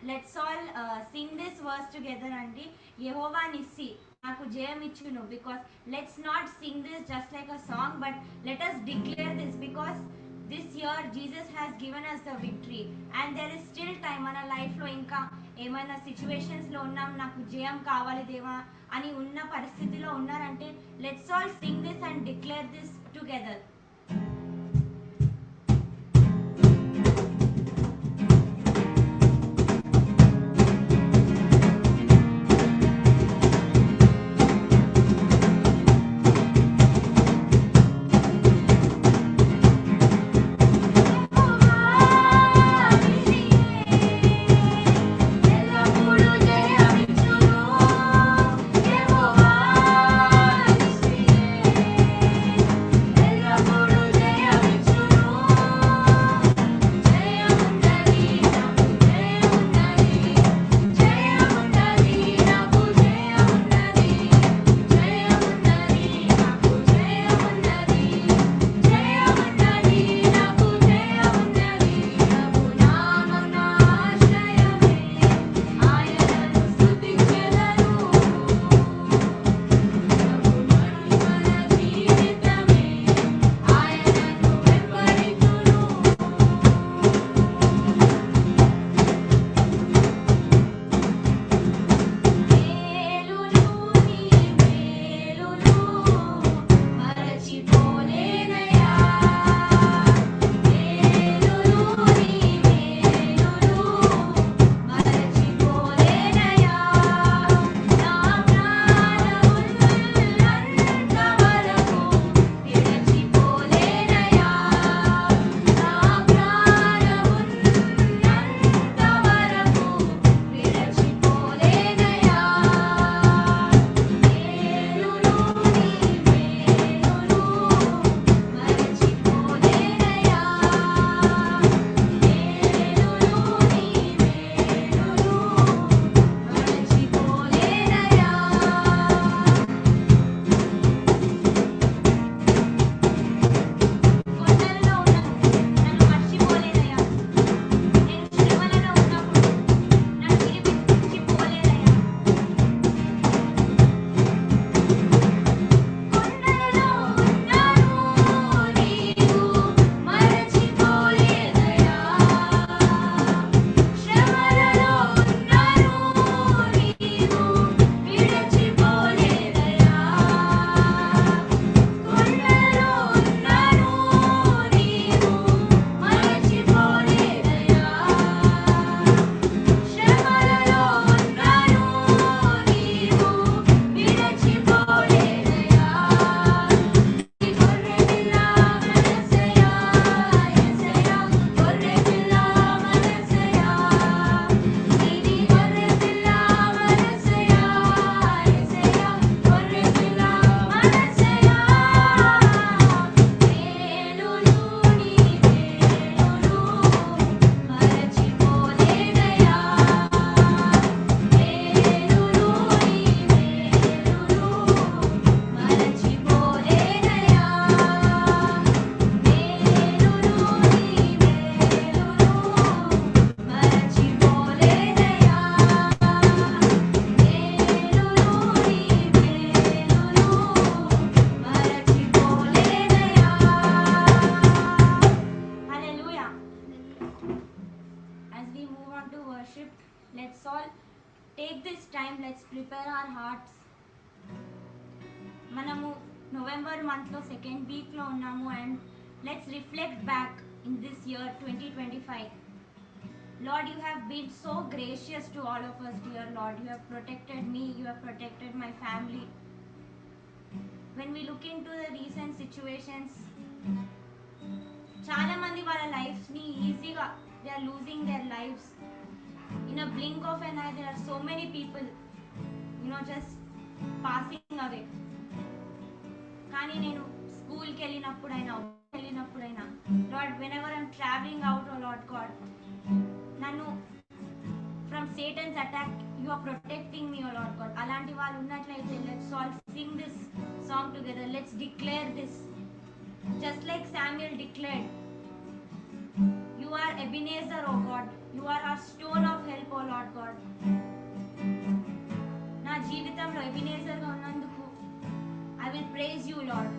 Let's all sing this verse together అండి. యెహోవా నిస్సి నాకు జయం ఇచ్చును. Because let's not sing this just like a song, but let us declare this, because this year Jesus has given us the victory and there is still time. మన లైఫ్లో ఇంకా ఏమైనా సిచ్యువేషన్స్లో ఉన్నాం, నాకు జయం కావాలి దేవా అని ఉన్న పరిస్థితిలో ఉన్నారంటే let's all Singh this and declare this together. Let's all take this time, let's prepare our hearts. మనము నవంబర్ మంత్లో సెకండ్ వీక్లో ఉన్నాము and let's reflect back in this year 2025. Lord, you have been so gracious to all of us, dear Lord. You have protected me, you have protected my family. When we look into the recent situations, చాలా మంది వాళ్ళ లైఫ్స్ని ఈజీగా they are losing their lives. In a blink of an eye, there are so many people, just passing away. కానీ నేను స్కూల్కి వెళ్ళినప్పుడైనా lord whenever I'm traveling out, oh Lord God, నన్ను from Satan's attack you are protecting me, oh Lord God. అలాంటి వాళ్ళు ఉన్నట్లయితే let's all sing this song together. Let's declare this just like Samuel declared, you are Ebenezer, oh God. You are our stone of help, oh Lord. Lord God. నా జీవితంలో ఎబినేజర్గా ఉన్నందుకు I will praise you Lord.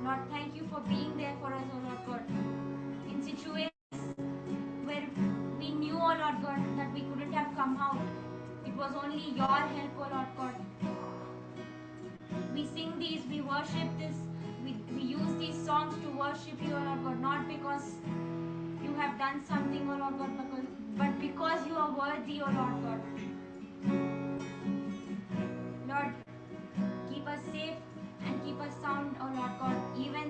Lord, thank you for being there for us, oh Lord God. In situations where we knew, oh Lord God, that we couldn't have come out, it was only your help, oh Lord God. We sing these, we worship this, we use these songs to worship you, O Lord God, not because you have done something, O Lord God, but because you are worthy, O Lord God. Lord, keep us safe and keep us sound, O Lord God, even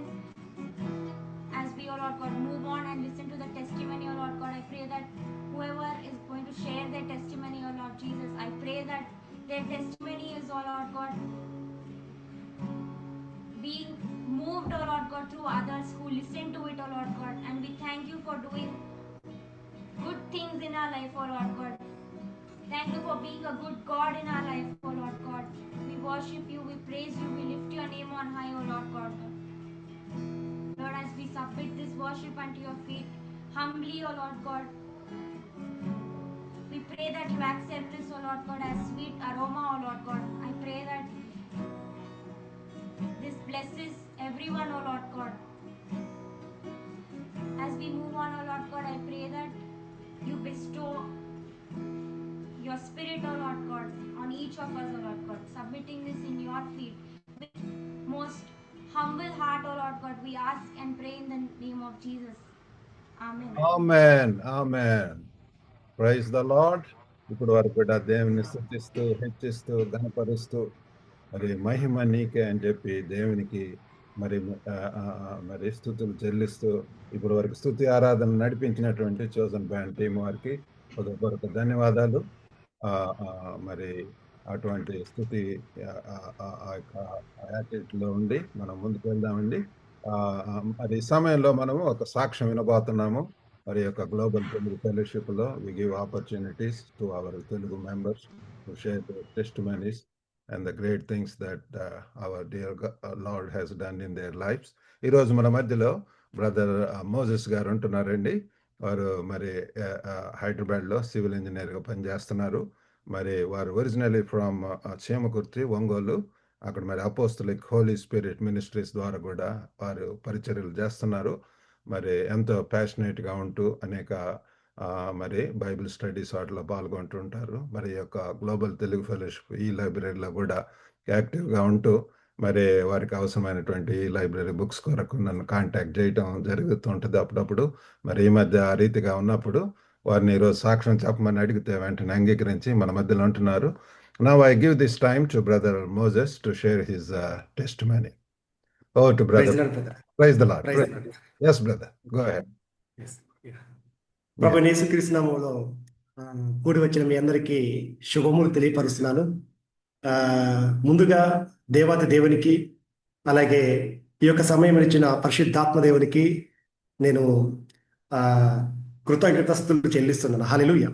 as we, O Lord God, move on and listen to the testimony, O Lord God. I pray that whoever is going to share their testimony, O Lord Jesus, I pray that their testimony is, O Lord God, being moved, O Lord God, through others who listen to it, O Lord God. And we thank you for doing good things in our life, O Lord God. Thank you for being a good God in our life, O Lord God. We worship you, we praise you, we lift your name on high, O Lord God. Lord, as we submit this worship unto your feet, humbly, O Lord God, we pray that you accept this, O Lord God, as sweet aroma, O Lord God. I pray that this blesses everyone, O Lord God. As we move on, O Lord God, I pray that you bestow your spirit, O Lord God, on each of us, O Lord God, submitting this in your feet. With most humble heart, O Lord God, we ask and pray in the name of Jesus. Amen. Amen amen praise the Lord. ఇప్పుడు వరకు కూడా దేవుని స్తుతిస్తూ హెచ్చిస్తూ ఘనపరుస్తూ మరి మహిమ నీకే అని చెప్పి దేవునికి మరి మరి స్తుతులు చెల్లిస్తూ ఇప్పుడు వరకు స్తుతి ఆరాధన నడిపించినటువంటి చోజన్ బ్యాండ్ టీం వారికి హృదయపూర్వక ధన్యవాదాలు. మరి అటువంటి స్థుతి యాటిట్యూడ్లో ఉండి మనం ముందుకు వెళ్దామండి. మరి ఈ సమయంలో మనము ఒక సాక్ష్యం వినబోతున్నాము. మరి యొక్క గ్లోబల్ తెలుగు ఫెలోషిప్లో we give opportunities to our Telugu members to share the testimonies and the great things that our dear Lord has done in their lives. ఈరోజు మన మధ్యలో బ్రదర్ మోజెస్ గారు ఉంటున్నారండి. వారు మరి హైదరాబాద్లో సివిల్ ఇంజనీర్గా పనిచేస్తున్నారు. మరి వారు ఒరిజినలీ ఫ్రమ్ చేమకుర్తి, ఒంగోలు. అక్కడ మరి అపోస్తలిక్ హోలీ స్పిరిట్ మినిస్ట్రీస్ ద్వారా కూడా వారు పరిచర్యలు చేస్తున్నారు. మరి ఎంతో ప్యాషనేట్గా ఉంటూ అనేక మరి బైబిల్ స్టడీస్ వాటిలో పాల్గొంటుంటారు. మరి యొక్క గ్లోబల్ తెలుగు ఫెలోషిప్ ఈ లైబ్రరీలో కూడా యాక్టివ్గా ఉంటూ మరి వారికి అవసరమైనటువంటి లైబ్రరీ బుక్స్ కొరకు నన్ను కాంటాక్ట్ చేయటం జరుగుతుంటుంది అప్పుడప్పుడు. మరి ఈ మధ్య ఆ రీతిగా ఉన్నప్పుడు వారిని ఈరోజు సాక్ష్యం చెప్పమని అడిగితే వెంటనే అంగీకరించి మన మధ్యలో ఉంటున్నారు. Now I give this time to Brother Moses to share his testimony. Over to brother. Praise the Lord, brother. Praise the Lord. Praise the Lord. Yes, brother. Go ahead. Yes. Yeah. ప్రభు యేసుక్రీస్తు నామములో కూడి వచ్చిన మీ అందరికీ శుభములు తెలియపరుస్తున్నాను. ముందుగా దేవాది దేవునికి, అలాగే ఈ యొక్క సమయం ఇచ్చిన పరిశుద్ధాత్మ దేవునికి నేను కృతజ్ఞతాస్తుతులు చెల్లిస్తున్నాను. హల్లెలూయా.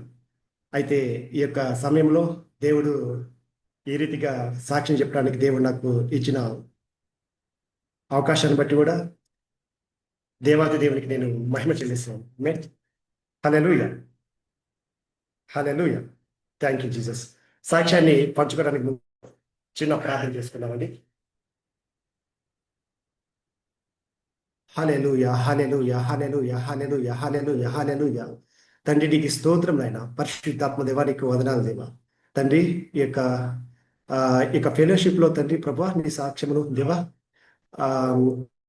అయితే ఈ యొక్క సమయంలో దేవుడు ఈ రీతిగా సాక్ష్యం చెప్పడానికి దేవుడు నాకు ఇచ్చిన అవకాశాన్ని బట్టి కూడా దేవాది దేవునికి నేను మహిమ చెల్లిస్తున్నాను. Hallelujah, hallelujah. Thank you Jesus. సాక్ష్యాన్ని పంచుకోవడానికి చిన్న ప్రార్థన చేసుకున్నామండి. హల్లెలూయా, హల్లెలూయా, హల్లెలూయా, హల్లెలూయా, హల్లెలూయా, హల్లెలూయా. తండ్రి నీకు స్తోత్రం నాయన. పరిశుద్ధాత్మ దేవా నీకు వదనాలు దేవా. తండ్రి ఈ యొక్క ఫెలోషిప్లో తండ్రి ప్రభా నీ సాక్ష్యమును దేవా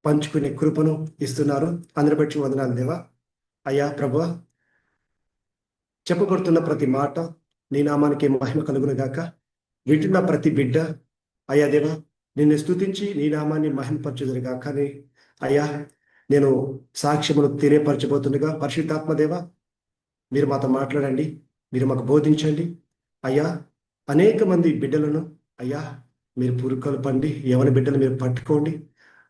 పంచుకునే కృపను ఇస్తున్నారు. అందరి బట్టి వదనాలు దేవా. అయ్యా ప్రభా, చెప్పబడుతున్న ప్రతి మాట నీ నామానికి మహిమ కలుగును గాక. వింటున్న ప్రతి బిడ్డ అయ్యా దేవా నిన్ను స్తుతించి నీ నామాన్ని మహిమపరచుదురు గాక. అని అయ్యా నేను సాక్ష్యమును తెలియపరచబోతుండగా పరిశుద్ధాత్మ దేవా మీరు మాతో మాట్లాడండి, మీరు మాకు బోధించండి. అయ్యా అనేక మంది బిడ్డలను అయ్యా మీరు పురుకొల్పండి, యవన బిడ్డలు మీరు పట్టుకోండి.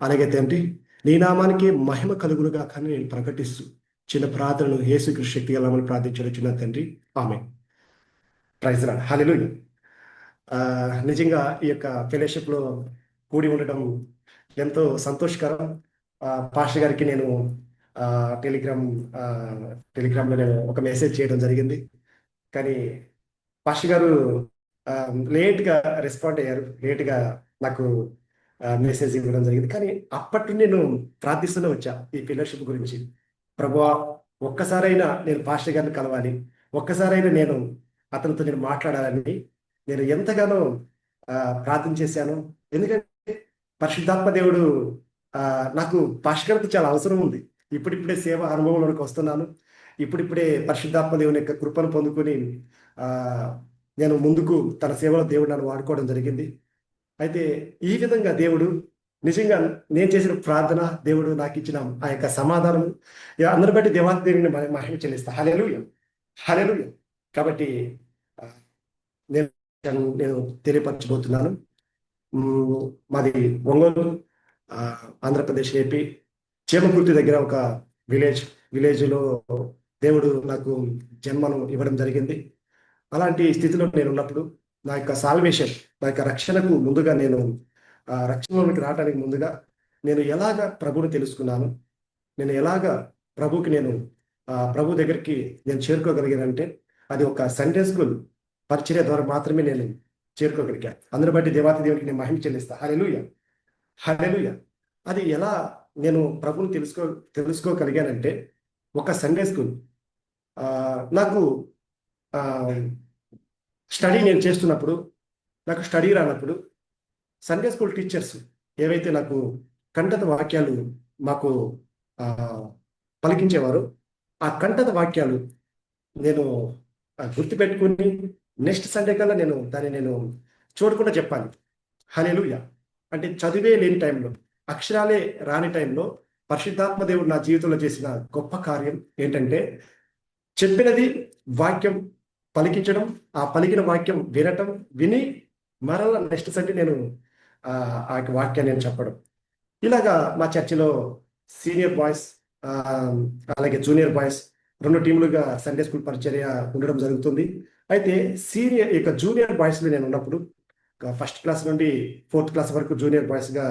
అలాగే తండ్రి నీ నామానికి మహిమ కలుగునుగా కానీ నేను ప్రకటిస్తూ చిన్న ప్రార్థనలు యేసుక్రీస్తు శక్తి గలమని ప్రార్థించడం చిన్న తండ్రి. Amen. Praise the Lord. Hallelujah. నిజంగా ఈ యొక్క ఫెలోషిప్లో కూడి ఉండటం ఎంతో సంతోషకరం. పాస్టర్ గారికి నేను టెలిగ్రామ్లో నేను ఒక మెసేజ్ చేయడం జరిగింది. కానీ పాస్టర్ గారు లేట్గా రెస్పాండ్ అయ్యారు. లేట్గా నాకు మెసేజ్ ఇవ్వడం జరిగింది. కానీ అప్పటి నుండి నేను ప్రార్థిస్తూనే వచ్చా ఈ ఫెలోషిప్ గురించి. ప్రభువా, ఒక్కసారైనా నేను పాస్టర్ గారిని కలవాలి, ఒక్కసారైనా నేను అతనితో నేను మాట్లాడాలని నేను ఎంతగానో ప్రార్థన చేశాను. ఎందుకంటే పరిశుద్ధాత్మ దేవుడు నాకు పాస్టర్ గారితో చాలా అవసరం ఉంది. ఇప్పుడిప్పుడే సేవ అనుభవంలోకి వస్తున్నాను. ఇప్పుడిప్పుడే పరిశుద్ధాత్మ దేవుని యొక్క కృపను పొందుకొని నేను ముందుకు తన సేవలో దేవుడు నన్ను వాడుకోవడం జరిగింది. అయితే ఈ విధంగా దేవుడు నిజంగా నేను చేసిన ప్రార్థన, దేవుడు నాకు ఇచ్చిన ఆ యొక్క సమాధానం అందరి బట్టి దేవాది దేవుని మహిమ చెల్లిస్తా. హల్లెలూయా, హల్లెలూయా. కాబట్టి నేను తెలియపరచబోతున్నాను. మాది ఒంగోలు, ఆంధ్రప్రదేశ్, ఏపీ, చేమకుర్తి దగ్గర ఒక విలేజ్లో దేవుడు నాకు జన్మను ఇవ్వడం జరిగింది. అలాంటి స్థితిలో నేను ఉన్నప్పుడు నా యొక్క సాల్వేషన్, నా యొక్క రక్షణకు ముందుగా నేను రక్షణలోకి రావడానికి ముందుగా నేను ఎలాగ ప్రభువుని తెలుసుకున్నాను, నేను ఎలాగ ప్రభుకి నేను ప్రభు దగ్గరికి నేను చేరుకోగలిగానంటే అది ఒక సండే స్కూల్ పరిచర్య ద్వారా మాత్రమే నేను చేరుకోగలిగాను. అందరి బట్టి దేవాతి దేవునికి నేను మహిమ చెల్లిస్తా. హల్లెలూయా, హల్లెలూయా. అది ఎలా నేను ప్రభుని తెలుసుకోగలిగానంటే ఒక సండే స్కూల్ నాకు స్టడీ నేను చేస్తున్నప్పుడు, నాకు స్టడీ రానప్పుడు సండే స్కూల్ టీచర్స్ ఏవైతే నాకు కంఠత వాక్యాలు మాకు పలికించేవారో ఆ కంఠత వాక్యాలు నేను గుర్తుపెట్టుకుని నెక్స్ట్ సండే కల్లా నేను చూడకుండా చెప్పాలి. హల్లెలూయా. అంటే చదివే లేని టైంలో, అక్షరాలే రాని టైంలో పరిశుద్ధాత్మ దేవుడు నా జీవితంలో చేసిన గొప్ప కార్యం ఏంటంటే చెప్పినది వాక్యం పలికించడం, ఆ పలికిన వాక్యం వినటం, విని మరలా నెక్స్ట్ సండే నేను ఆ వాక్యాన్ని నేను చెప్పడం. ఇలాగా మా చర్చిలో సీనియర్ బాయ్స్ అలాగే జూనియర్ బాయ్స్ 2 టీములుగా సండే స్కూల్ పరిచర్య ఉండడం జరుగుతుంది. అయితే జూనియర్ బాయ్స్లో నేను ఉన్నప్పుడు 1st క్లాస్ నుండి 4th క్లాస్ వరకు జూనియర్ బాయ్స్గా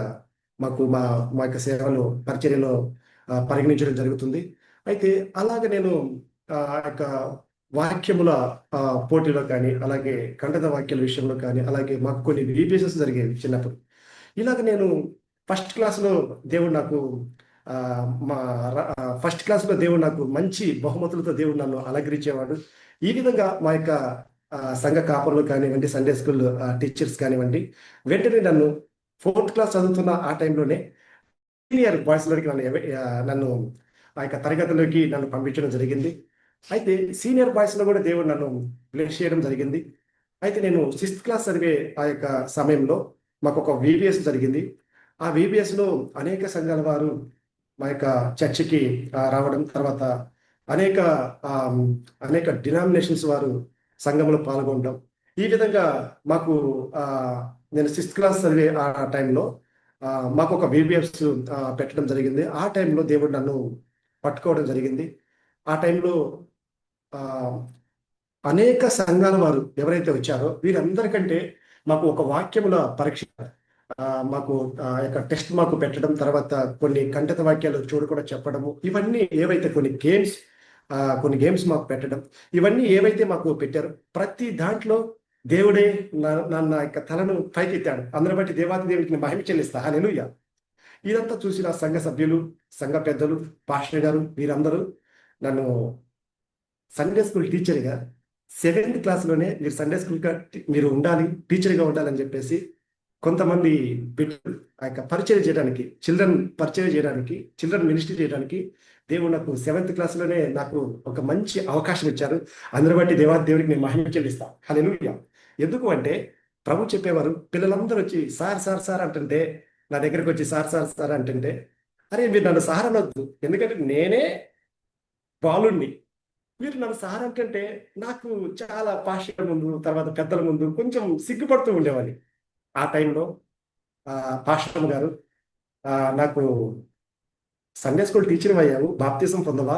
మా యొక్క సేవలో పరిచర్యలో పరిగణించడం జరుగుతుంది. అయితే అలాగే నేను ఆ యొక్క వాక్యముల పోటీలో కానీ, అలాగే కంఠత వాక్యాల విషయంలో కానీ, అలాగే మాకు కొన్ని VBSS జరిగేవి చిన్నప్పుడు. ఇలాగ నేను ఫస్ట్ క్లాస్లో దేవుడు నాకు ఫస్ట్ క్లాస్లో దేవుడు నాకు మంచి బహుమతులతో దేవుడు నన్ను అలంకరించేవాడు. ఈ విధంగా మా యొక్క సంఘ కాపర్లు కానివ్వండి, సండే స్కూల్ టీచర్స్ కానివ్వండి, వెంటనే నన్ను 4th క్లాస్ చదువుతున్న ఆ టైంలోనే సీనియర్ బాయ్స్లోకి నన్ను ఆ యొక్క తరగతిలోకి నన్ను పంపించడం జరిగింది. అయితే సీనియర్ బాయ్స్లో కూడా దేవుడు నన్ను బ్లెస్ చేయడం జరిగింది. అయితే నేను 6th క్లాస్ చదివే ఆ యొక్క సమయంలో మాకు ఒక VBS జరిగింది. ఆ VBSలో అనేక సంఘాల వారు మా యొక్క చర్చికి రావడం, తర్వాత అనేక డినామినేషన్స్ వారు సంఘంలో పాల్గొనడం. ఈ విధంగా మాకు నేను 6th క్లాస్ చదివే ఆ టైంలో మాకు ఒక VBS పెట్టడం జరిగింది. ఆ టైంలో దేవుడు నన్ను పట్టుకోవడం జరిగింది. ఆ టైంలో అనేక సంఘాల వారు ఎవరైతే వచ్చారో వీరందరికంటే మాకు ఒక వాక్యముల పరీక్ష, మాకు యొక్క టెస్ట్ మాకు పెట్టడం, తర్వాత కొన్ని కంఠత వాక్యాలు చూడకుండా చెప్పడము, ఇవన్నీ ఏవైతే కొన్ని గేమ్స్ మాకు పెట్టడం, ఇవన్నీ ఏవైతే మాకు పెట్టారో ప్రతి దాంట్లో దేవుడే నా యొక్క తలను పైకెత్తాడు. అందరి బట్టి దేవాతి దేవుడికి మహిమ చెల్లిస్తా. హల్లెలూయా. ఇదంతా చూసిన సంఘ సభ్యులు, సంఘ పెద్దలు, పాస్టర్ గారు వీరందరూ నన్ను సండే స్కూల్ టీచర్గా 7th క్లాస్లోనే మీరు సండే స్కూల్గా మీరు ఉండాలి, టీచర్గా ఉండాలని చెప్పేసి కొంతమంది బిడ్డలు ఆ యొక్క పరిచయం చేయడానికి, చిల్డ్రన్ మినిస్ట్రీ చేయడానికి దేవుడు నాకు 7th క్లాస్లోనే నాకు ఒక మంచి అవకాశం ఇచ్చారు. అందరి బట్టి దేవుడికి నేను మహిమ చెల్లిస్తాను. హల్లెలూయా. ఎందుకు అంటే ప్రభు చెప్పేవారు, పిల్లలందరూ వచ్చి సార్ సార్ సార్ అంటుంటే, నా దగ్గరకు వచ్చి సార్ సార్ సార్ అంటుంటే, అరే మీరు నన్ను సార్ అనొద్దు, ఎందుకంటే నేనే బాలుణ్ణి, మీరు నన్ను సార్ అంటే నాకు చాలా పాస్టర్ ముందు, తర్వాత పెద్దల ముందు కొంచెం సిగ్గుపడుతూ ఉండేవాడిని. ఆ టైంలో పాస్టర్ గారు నాకు సండే స్కూల్ టీచర్ అయ్యావు, బాప్తిజం పొందవా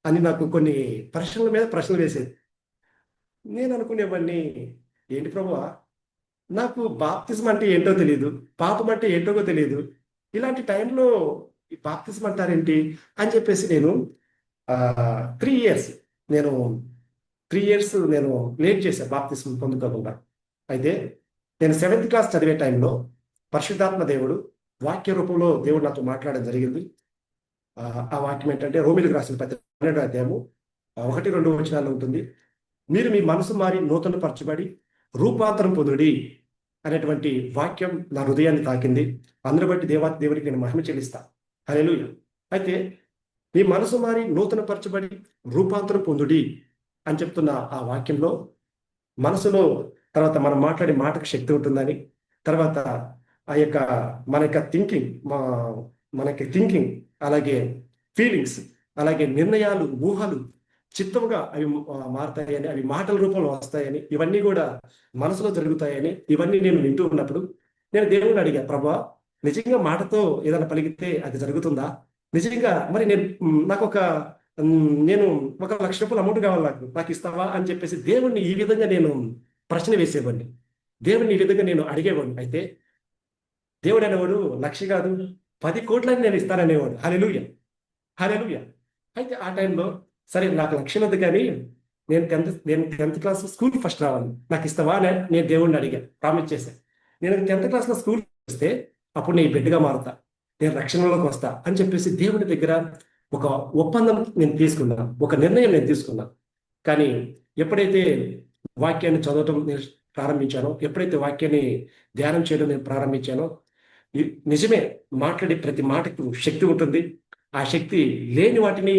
అని నాకు కొన్ని ప్రశ్నల మీద ప్రశ్నలు వేసేది. నేను అనుకునేవాడిని, ఏంటి ప్రభువా, నాకు బాప్తిజం అంటే ఏంటో తెలియదు, పాపం అంటే ఏంటో తెలియదు, ఇలాంటి టైంలో ఈ బాప్తిజం అంటారేంటి అని చెప్పేసి నేను 3 ఇయర్స్ నేను లేట్ చేశాను బాప్తిజం పొందుకోకుండా. అయితే నేను 7th క్లాస్ చదివే టైంలో పరిశుద్ధాత్మ దేవుడు వాక్య రూపంలో దేవుడు నాతో మాట్లాడడం జరిగింది. ఆ వాక్యం ఏంటంటే రోమిలకు రాసిన 12వ అధ్యాయము 1-2 వచనాల్లో ఉంటుంది. మీరు మీ మనసు మారి నూతన పరచబడి రూపాంతరం పొందుడి అనేటువంటి వాక్యం నా హృదయాన్ని తాకింది. అందరి బట్టి దేవునికి నేను మహిమ చెల్లిస్తా. హల్లెలూయా. అయితే మీ మనసు మారి నూతన పరచబడి రూపాంతరం పొందుడి అని చెప్తున్న ఆ వాక్యంలో మనసులో తర్వాత మనం మాట్లాడే మాటకు శక్తి ఉంటుందని, తర్వాత ఆ యొక్క మన యొక్క థింకింగ్ అలాగే ఫీలింగ్స్, అలాగే నిర్ణయాలు, ఊహలు చిత్తముగా అవి మారుతాయని, అవి మాటల రూపంలో వస్తాయని, ఇవన్నీ కూడా మనసులో జరుగుతాయని, ఇవన్నీ నేను వింటూ ఉన్నప్పుడు నేను దేవుడిని అడిగా, ప్రభా నిజంగా మాటతో ఏదైనా పలికితే అది జరుగుతుందా? నిజంగా మరి నేను ఒక ₹1,00,000 అమౌంట్ కావాలి, నాకు ఇస్తావా అని చెప్పేసి దేవుణ్ణి ఈ విధంగా నేను ప్రశ్న వేసేవాడిని, దేవుణ్ణి ఈ విధంగా నేను అడిగేవాడిని. అయితే దేవుడు అనేవాడు 1,00,000 కాదు 10 కోట్లని నేను ఇస్తాననేవాడు. హల్లెలూయా, హల్లెలూయా. అయితే ఆ టైంలో సరే నాకు 1,00,000 వద్దు, కానీ నేను 10th క్లాస్ స్కూల్ ఫస్ట్ రావాలి, నాకు ఇస్తావా అని నేను దేవుణ్ణి అడిగా, ప్రామిస్ చేశాను. నేను 10th క్లాస్లో స్కూల్ వస్తే అప్పుడు నేను బిడ్డగా మారుతా, నేను రక్షణలోకి వస్తా అని చెప్పేసి దేవుని దగ్గర ఒక ఒప్పందం నేను తీసుకున్నాను, ఒక నిర్ణయం నేను తీసుకున్నాను. కానీ ఎప్పుడైతే వాక్యాన్ని చదవటం నేను ప్రారంభించానో, ఎప్పుడైతే వాక్యాన్ని ధ్యానం చేయడం నేను ప్రారంభించానో, నిజమే మాట్లాడే ప్రతి మాటకు శక్తి ఉంటుంది. ఆ శక్తి లేని వాటిని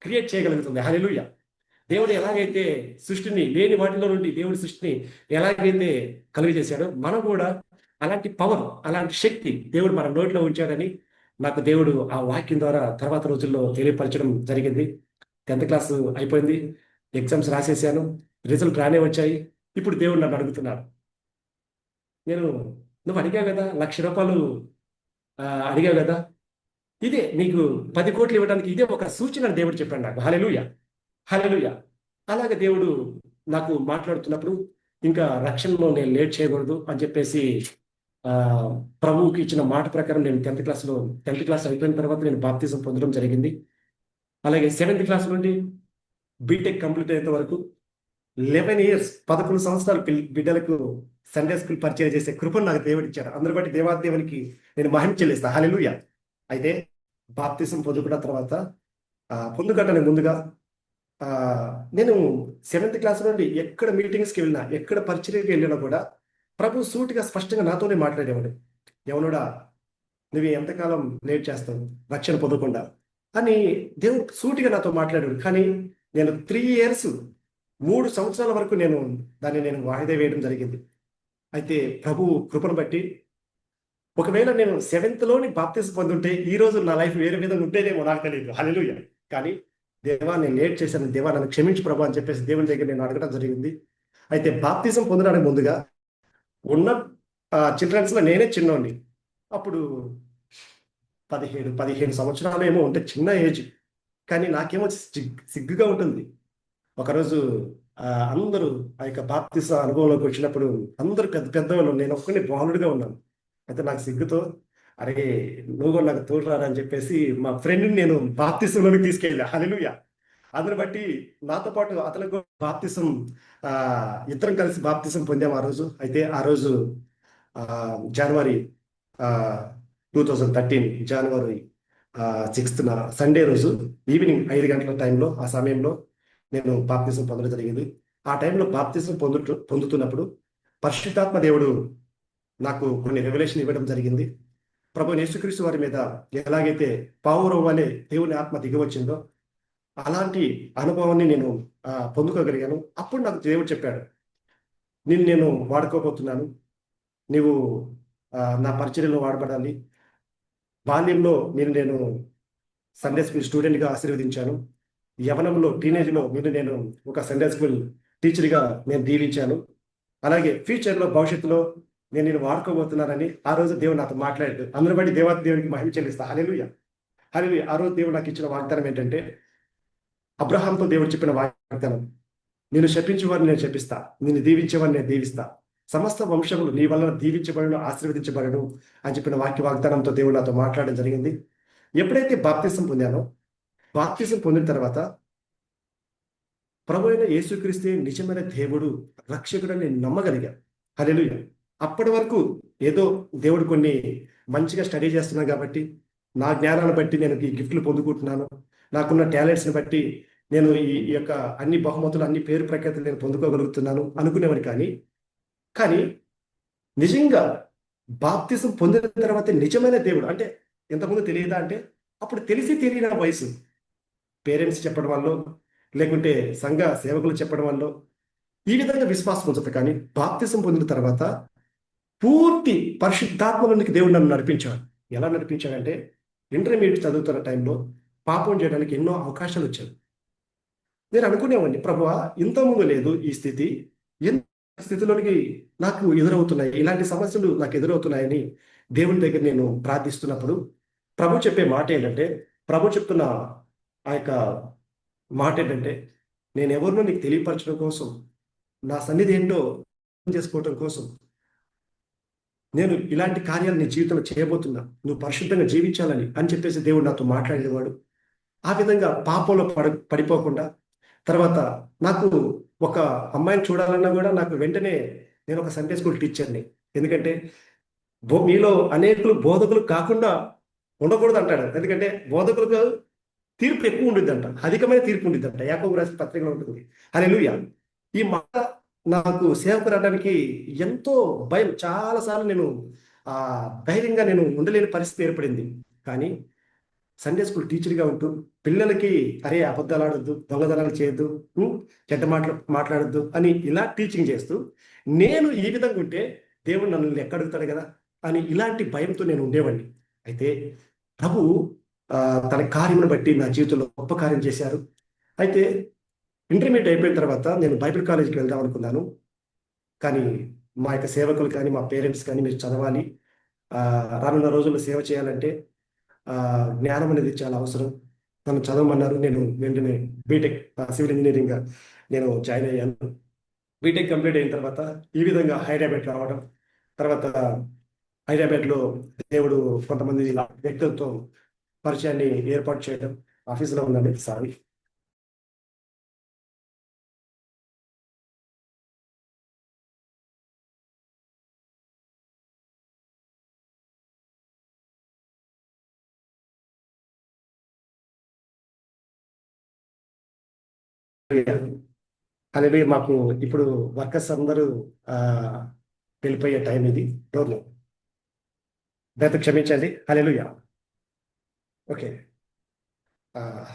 క్రియేట్ చేయగలుగుతుంది. హల్లెలూయా. దేవుడు ఎలాగైతే సృష్టిని లేని వాటిలో నుండి దేవుడి సృష్టిని ఎలాగైతే కలుగజేశాడో, మనం కూడా అలాంటి పవర్, అలాంటి శక్తి దేవుడు మన నోట్లో ఉంచాడని నాకు దేవుడు ఆ వాక్యం ద్వారా తర్వాత రోజుల్లో తెలియపరచడం జరిగింది. 10th క్లాస్ అయిపోయింది, ఎగ్జామ్స్ రాసేసాను, రిజల్ట్ రానే వచ్చాయి. ఇప్పుడు దేవుడు నన్ను అడుగుతున్నాడు, నువ్వు అడిగావు కదా, ₹1,00,000 అడిగావు కదా, ఇదే నీకు 10 కోట్లు ఇవ్వడానికి ఇదే ఒక సూచన దేవుడు చెప్పాడు నాకు. హల్లెలూయా, హల్లెలూయా. అలాగే దేవుడు నాకు మాట్లాడుతున్నప్పుడు ఇంకా రక్షణలో నేను లేట్ చేయకూడదు అని చెప్పేసి ప్రభువుకి ఇచ్చిన మాట ప్రకారం నేను 10th క్లాస్ అయిపోయిన తర్వాత నేను బాప్తిజం పొందడం జరిగింది. అలాగే 7th క్లాస్ నుండి బీటెక్ కంప్లీట్ అయ్యేంత వరకు 11 ఇయర్స్ 11 సంవత్సరాలు బిడ్డలకు సండే స్కూల్ పరిచయం చేసే కృపను నాకు దేవుడు ఇచ్చాడు. అందరి బట్టి దేవునికి నేను మహిమ చెల్లిస్తా. హల్లెలూయా. అయితే బాప్తిజం పొందుకున్న తర్వాత పొందుకంటే ముందుగా నేను 7th క్లాస్ నుండి ఎక్కడ మీటింగ్స్కి వెళ్ళినా, ఎక్కడ పరిచర్యకి వెళ్ళినా కూడా ప్రభు సూటిగా స్పష్టంగా నాతోనే మాట్లాడేవాడు. యవనుడా, నువ్వు ఎంతకాలం లేట్ చేస్తావు రక్షణ పొందకుండా అని దేవుడు సూటిగా నాతో మాట్లాడాడు. కానీ నేను 3 సంవత్సరాల వరకు దాన్ని వాయిదా వేయడం జరిగింది. అయితే ప్రభు కృపను బట్టి ఒకవేళ నేను 7th బాప్తిజం పొందుంటే ఈ రోజు నా లైఫ్ వేరే విధంగా ఉంటేనేమో, నాకు తెలియదు. హల్లెలూయా. కానీ దేవా, నేను లేట్ చేశాను, దేవా నన్ను క్షమించు ప్రభు అని చెప్పేసి దేవుని దగ్గర నేను అడగడం జరిగింది. అయితే బాప్తిజం పొందడానికి ముందుగా ఉన్న చిల్డ్రన్స్లో నేనే చిన్నోడిని. అప్పుడు 15 సంవత్సరాలు ఏమో ఉంటే చిన్న ఏజ్, కానీ నాకేమో సిగ్గుగా ఉంటుంది. ఒకరోజు అందరూ ఆ యొక్క బాప్తిజ అనుభవంలోకి వచ్చినప్పుడు అందరూ పెద్ద పెద్దవాళ్ళు, నేను ఒక్కడిని బాలుడుగా ఉన్నాను. అయితే నాకు సిగ్గుతో, అరే నువ్వు కూడా నాకు తోడు రారా అని చెప్పేసి మా ఫ్రెండ్ని నేను బాప్తిజంలోకి తీసుకెళ్ళా. హల్లెలూయా. అందుని బట్టి నాతో పాటు అతనికి బాప్తిజం, ఇద్దరం కలిసి బాప్తిజం పొందాం ఆ రోజు. అయితే ఆ రోజు జనవరి 2013 జనవరి 6th సండే రోజు ఈవినింగ్ 5 గంటల టైంలో, ఆ సమయంలో నేను బాప్తిజం పొందడం జరిగింది. ఆ టైంలో బాప్తిజం పొందుతున్నప్పుడు పరిశుద్ధాత్మ దేవుడు నాకు కొన్ని రెవల్యూషన్ ఇవ్వడం జరిగింది. ప్రభు యేసుక్రీస్తు వారి మీద ఎలాగైతే పావురం వలె దేవుని ఆత్మ దిగవచ్చిందో అలాంటి అనుభవాన్ని నేను పొందుకోగలిగాను. అప్పుడు నాకు దేవుడు చెప్పాడు, నేను వాడుకోబోతున్నాను, నీవు నా పరిచర్యలో వాడబడాలి. బాల్యంలో నేను సండే స్కూల్ స్టూడెంట్గా ఆశీర్వదించాను. యవనంలో టీనేజ్లో నేను ఒక సండే స్కూల్ టీచర్గా నేను దీవించాను. అలాగే ఫ్యూచర్లో భవిష్యత్తులో నేను వాడుకోబోతున్నానని ఆ రోజు దేవుడు నాతో మాట్లాడాడు. అందరి బట్టి దేవునికి మహిమ చెల్లిస్తా. హల్లెలూయా, హల్లెలూయా. ఆ రోజు దేవుడు నాకు ఇచ్చిన వాగ్దానం ఏంటంటే, అబ్రహాంతో దేవుడు చెప్పిన వాగ్దానం, నేను శపించేవారిని నేను శపిస్తా, నిన్ను దీవించేవారిని నేను దీవిస్తా, సమస్త వంశములు నీ వలన దీవించబడను, ఆశీర్వదించబడను అని చెప్పిన వాగ్దానంతో దేవుడు నాతో మాట్లాడడం జరిగింది. ఎప్పుడైతే బాప్తిజం పొందానో, బాప్తిజం పొందిన తర్వాత ప్రభు అయిన యేసుక్రీస్తే నిజమైన దేవుడు, రక్షకుడు నేను నమ్మగలిగా. హల్లెలూయా. అప్పటి వరకు ఏదో దేవుడు కొన్ని మంచిగా స్టడీ చేస్తున్నాను కాబట్టి నా జ్ఞానాన్ని బట్టి నేను ఈ గిఫ్ట్లు పొందుకుంటున్నాను, నాకున్న టాలెంట్స్ని బట్టి నేను ఈ యొక్క అన్ని బహుమతులు అన్ని పేరు ప్రఖ్యాతులు నేను పొందుకోగలుగుతున్నాను అనుకునేవాడిని. కానీ నిజంగా బాప్తిసం పొందిన తర్వాత నిజమైన దేవుడు అంటే ఇంతకుముందు తెలియదా అంటే అప్పుడు తెలిసి తెలియని వయసు పేరెంట్స్ చెప్పడం వల్ల లేకుంటే సంఘ సేవకులు చెప్పడం వల్ల ఈ విధంగా విశ్వాసం ఉంచదు. కానీ బాప్తిసం పొందిన తర్వాత పూర్తి పరిశుద్ధాత్మలోనికి దేవుడు నన్ను నడిపించాడు. ఎలా నడిపించాడంటే ఇంటర్మీడియట్ చదువుతున్న టైంలో పాపం చేయడానికి ఎన్నో అవకాశాలు వచ్చాయి. నేను అనుకునేవాడిని, ప్రభువా ఇంతకుముందు లేదు ఈ స్థితి, స్థితిలోనికి నాకు ఎదురవుతున్నాయి, ఇలాంటి సమస్యలు నాకు ఎదురవుతున్నాయని దేవుని దగ్గర నేను ప్రార్థిస్తున్నప్పుడు ప్రభు చెప్పే మాట ఏంటంటే, ప్రభు చెప్తున్న ఆ యొక్క మాట ఏంటంటే, నేను ఎవరినో నీకు తెలియపరచడం కోసం, నా సన్నిధి ఏంటో చేసుకోవటం కోసం నేను ఇలాంటి కార్యాలు నీ జీవితంలో చేయబోతున్నా, నువ్వు పరిశుద్ధంగా జీవించాలని అని చెప్పేసి దేవుడు నాతో మాట్లాడేవాడు. ఆ విధంగా పాపంలో పడిపోకుండా తర్వాత నాకు ఒక అమ్మాయిని చూడాలన్నా కూడా నాకు వెంటనే నేను ఒక సండే స్కూల్ టీచర్ని, ఎందుకంటే మీలో అనేకులు బోధకులు కాకుండా ఉండకూడదు అంటాడు. ఎందుకంటే బోధకులకు తీర్పు ఎక్కువ ఉండిద్దంట, అధికమైన తీర్పు ఉండిద్దంట, యాకోబు రాసిన పత్రికలో ఉంటుంది. హల్లెలూయా. ఈ మాట నాకు సేవకు రావడానికి ఎంతో భయం, చాలాసార్లు నేను ధైర్యంగా నేను ఉండలేని పరిస్థితి ఏర్పడింది. కానీ సండే స్కూల్ టీచర్గా ఉంటూ పిల్లలకి అరే అబద్ధాలు ఆడొద్దు, దొంగతనాలు చేయొద్దు, చెడ్డ మాట్లాడొద్దు అని ఇలా టీచింగ్ చేస్తూ నేను ఈ విధంగా ఉంటే దేవుడు నన్ను ఎక్కడుగుతాడు కదా అని ఇలాంటి భయంతో నేను ఉండేవాడిని. అయితే ప్రభు తన కార్యమును బట్టి నా జీవితంలో గొప్ప కార్యం చేశారు. అయితే ఇంటర్మీడియట్ అయిపోయిన తర్వాత నేను బైబిల్ కాలేజీకి వెళ్దాం అనుకున్నాను. కానీ మా యొక్క సేవకులు కానీ మా పేరెంట్స్ కానీ మీరు చదవాలి, రానున్న రోజుల్లో సేవ చేయాలంటే జ్ఞానం అనేది చాలా అవసరం, నన్ను చదవమన్నారు. నేను వెంటనే బీటెక్ సివిల్ ఇంజనీరింగ్గా నేను జాయిన్ అయ్యాను. బీటెక్ కంప్లీట్ అయిన తర్వాత ఈ విధంగా హైదరాబాద్ రావడం, తర్వాత హైదరాబాద్లో దేవుడు కొంతమంది వ్యక్తులతో పరిచయాన్ని ఏర్పాటు చేయడం. ఆఫీసులో ఉన్నాను, సారీ. అనేది మాకు ఇప్పుడు వర్కర్స్ అందరూ వెళ్ళిపోయే టైం ఇది. డోర్లో దయతో క్షమించండి. హల్లెలూయా. ఓకే,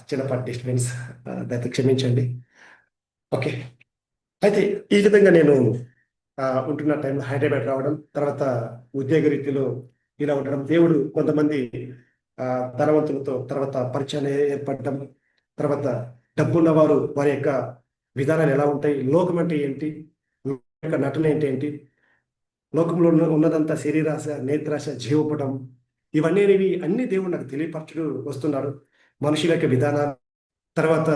చిన్నపాటి డిస్టర్బెన్స్, దయతో క్షమించండి. ఓకే, అయితే ఈ విధంగా నేను ఉంటున్న టైంలో హైదరాబాద్ రావడం, తర్వాత ఉద్యోగ రీతిలో ఇలా ఉండడం, దేవుడు కొంతమంది ధనవంతులతో తర్వాత పరిచయాలు ఏర్పడటం, తర్వాత డబ్బున్న వారు వారి యొక్క విధానాలు ఎలా ఉంటాయి, లోకం అంటే ఏంటి, యొక్క నటన ఏంటి, లోకంలో ఉన్నదంతా శరీరాశ, నేత్రాశ, జీవపటం, ఇవన్నీ అన్ని దేవుడు నాకు తెలియపరచుడు వస్తున్నాడు. మనుషుల యొక్క విధానాలు, తర్వాత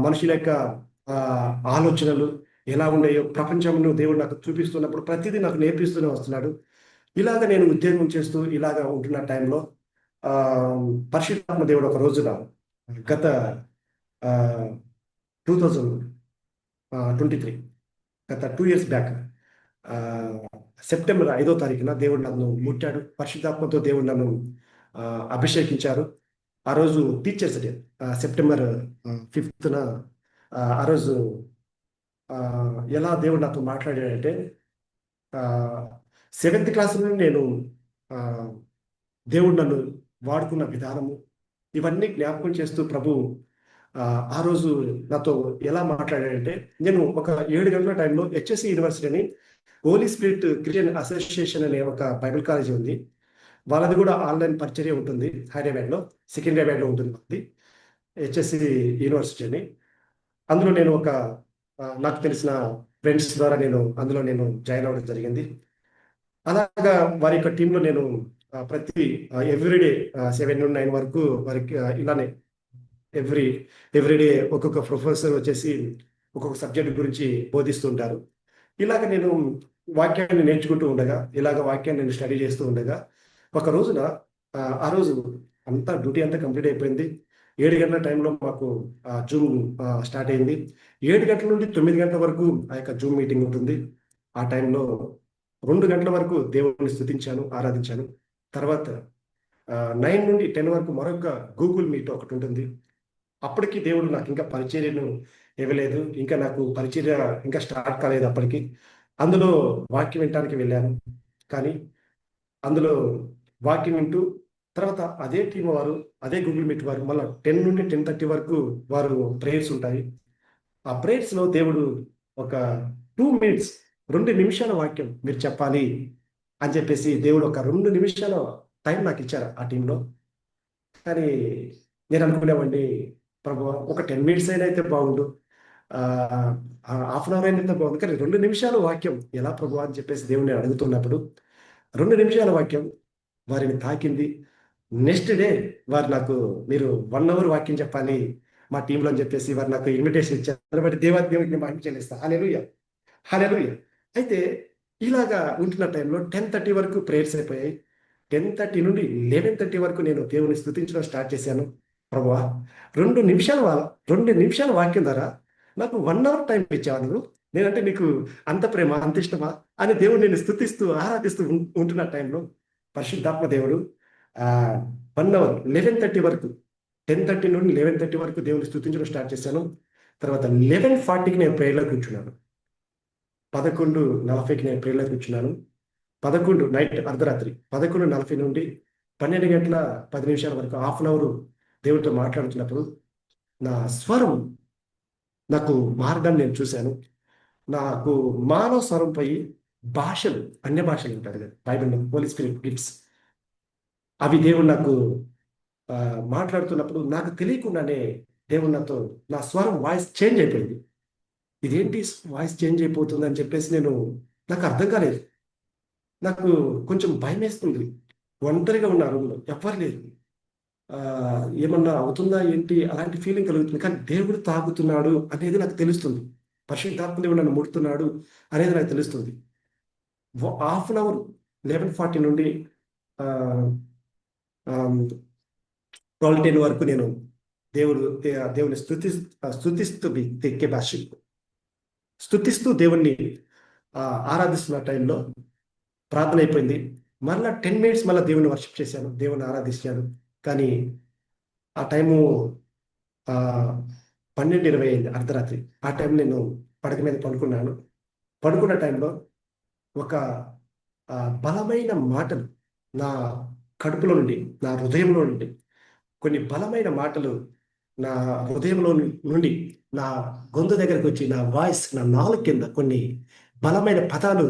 మనుషుల యొక్క ఆలోచనలు ఎలా ఉన్నాయో ప్రపంచంలో దేవుడు నాకు చూపిస్తున్నప్పుడు ప్రతిదీ నాకు నేర్పిస్తూనే వస్తున్నాడు. ఇలాగ నేను ఉద్యోగం చేస్తూ ఇలాగ ఉంటున్న టైంలో పరిశుద్ధాత్మ దేవుడు ఒక రోజున గత 2023 గత 2 years బ్యాక్ సెప్టెంబర్ 5వ తారీఖున దేవుడు నన్ను ముట్టాడు. పరిశుద్ధాత్మతో దేవుడు నన్ను అభిషేకించారు. ఆ రోజు టీచర్స్ డే, సెప్టెంబర్ 5th ఆ రోజు ఎలా దేవుడు నాతో మాట్లాడాడంటే 7th క్లాస్ నుండి నేను దేవుడు నన్ను వాడుకున్న విధానము ఇవన్నీ జ్ఞాపకం చేస్తూ ప్రభు ఆ రోజు నాతో ఎలా మాట్లాడాడంటే, నేను ఒక 7 గంటల టైంలో HSC యూనివర్సిటీని హోలీ స్పిరిట్ క్రిస్టియన్ అసోసియేషన్ అనే ఒక బైబిల్ కాలేజీ ఉంది, వాళ్ళది కూడా ఆన్లైన్ పరిచర్య ఉంటుంది హైదరాబాద్లో, సికింద్రాబాద్లో ఉంటుంది HSC యూనివర్సిటీ అని. అందులో నేను నాకు తెలిసిన ఫ్రెండ్స్ ద్వారా అందులో నేను జాయిన్ అవ్వడం జరిగింది. అలాగా వారి యొక్క టీంలో నేను ప్రతి ఎవ్రీడే 7 నుండి 9 వరకు వారికి ఇలానే ఎవ్రీడే ఒక్కొక్క ప్రొఫెసర్ వచ్చేసి ఒక్కొక్క సబ్జెక్ట్ గురించి బోధిస్తుంటారు. ఇలాగ నేను వాక్యాన్ని నేర్చుకుంటూ ఉండగా, ఇలాగ వాక్యాన్ని నేను స్టడీ చేస్తూ ఉండగా, ఒక రోజున ఆ రోజు అంతా డ్యూటీ అంతా కంప్లీట్ అయిపోయింది. 7 గంటల టైంలో మాకు జూమ్ స్టార్ట్ అయింది. 7 గంటల నుండి 9 గంటల వరకు ఆ యొక్క జూమ్ మీటింగ్ ఉంటుంది. ఆ టైంలో 2 గంటల వరకు దేవుడిని స్తుతించాను, ఆరాధించాను. తర్వాత 9 నుండి 10 వరకు మరొక గూగుల్ మీట్ ఒకటి ఉంటుంది. అప్పటికి దేవుడు నాకు ఇంకా పరిచర్యను ఇవ్వలేదు, ఇంకా నాకు పరిచర్య ఇంకా స్టార్ట్ కాలేదు అప్పటికి. అందులో వాక్యం వినటానికి వెళ్ళాను. కానీ అందులో వాక్యం వింటూ తర్వాత అదే టీం వారు, అదే గూగుల్ మీట్ వారు మళ్ళీ 10 నుండి 10:30 వరకు వారు ప్రేయర్స్ ఉంటాయి. ఆ ప్రేయర్స్లో దేవుడు ఒక 2 మినిట్స్ 2 నిమిషాల వాక్యం మీరు చెప్పాలి అని చెప్పేసి దేవుడు ఒక 2 నిమిషాల టైం నాకు ఇచ్చారు ఆ టీంలో. కానీ నేను అనుకునేవాడిని, ప్రభు ఒక 10 మినిట్స్ అయినా అయితే బాగుండు, హాఫ్ అన్ అవర్ అయినా బాగుంది, కానీ 2 నిమిషాల వాక్యం ఎలా ప్రభు అని చెప్పేసి దేవుడిని అడుగుతున్నప్పుడు 2 నిమిషాల వాక్యం వారిని తాకింది. నెక్స్ట్ డే వారు నాకు, మీరు 1 అవర్ వాక్యం చెప్పాలి మా టీంలో అని చెప్పేసి వారు నాకు ఇన్విటేషన్ ఇచ్చారు. బట్టి దేవుడికి మహిమ చెల్లిస్తా. హల్లెలూయా, హల్లెలూయా. అయితే ఇలాగా ఉంటున్న టైంలో 10:30 వరకు ప్రేయర్స్ అయిపోయాయి. 10:30 నుండి 11:30 వరకు నేను దేవుని స్తుతించడం స్టార్ట్ చేశాను. ప్రభువా 2 నిమిషాల వాక్యం ద్వారా నాకు 1 అవర్ టైం ఇచ్చావు నువ్వు, నేనంటే నీకు అంత ప్రేమ, అంత ఇష్టమా అని దేవుడు నేను స్తుతిస్తూ ఆరాధిస్తూ ఉంటున్న టైంలో పరిశుద్ధాత్మ దేవుడు 1 అవర్ 11:30 వరకు, 10:30 నుండి 11:30 వరకు దేవుని స్తుతించడం స్టార్ట్ చేశాను. తర్వాత 11:40కి నేను ప్రేయర్లో కూర్చున్నాను. 11:40కి నేను ప్రేయర్లో కూర్చున్నాను. నైట్ అర్ధరాత్రి 11:40 నుండి 12:10 వరకు హాఫ్ అన్ అవర్ దేవుడితో మాట్లాడుతున్నప్పుడు నా స్వరం నాకు మారడాన్ని నేను చూశాను. నాకు మానవ స్వరంపై భాషలు, అన్య భాషలు ఉంటారు కదా బైబిల్లో, హోలీ స్పిరిట్ గిఫ్ట్స్, అవి దేవుడు నాకు మాట్లాడుతున్నప్పుడు నాకు తెలియకుండానే దేవుడు నాతో నా స్వరం వాయిస్ చేంజ్ అయిపోయింది. ఇదేంటి వాయిస్ చేంజ్ అయిపోతుంది అని చెప్పేసి నాకు అర్థం కాలేదు. నాకు కొంచెం భయం వేస్తుంది. ఒంటరిగా ఉన్న రూమ్లో ఎవ్వరు లేరు, ఏమన్నా అవుతుందా ఏంటి అలాంటి ఫీలింగ్ కలుగుతుంది. కానీ దేవుడు తాగుతున్నాడు అనేది నాకు తెలుస్తుంది, పరిశుద్ధాత్మ దేవుడు నన్ను ముడుతున్నాడు అనేది నాకు తెలుస్తుంది. హాఫ్ అన్ అవర్ 11:40 నుండి 12:10 వరకు నేను దేవుని స్తుతిస్తూ దేవుణ్ణి ఆరాధిస్తున్న టైంలో ప్రార్థన అయిపోయింది. మళ్ళీ 10 మినిట్స్ మళ్ళీ దేవుని వర్షిప్ చేశాను, దేవుని ఆరాధించాను. కానీ ఆ టైము 12:20 అయింది, అర్ధరాత్రి. ఆ టైం నేను పడక మీద పడుకున్న టైంలో ఒక బలమైన మాటలు నా కడుపులో నుండి, నా హృదయంలో నుండి కొన్ని బలమైన మాటలు నా హృదయంలో నుండి నా గొంతు దగ్గరకు వచ్చి నా వాయిస్, నా నాలుగు కింద కొన్ని బలమైన పదాలు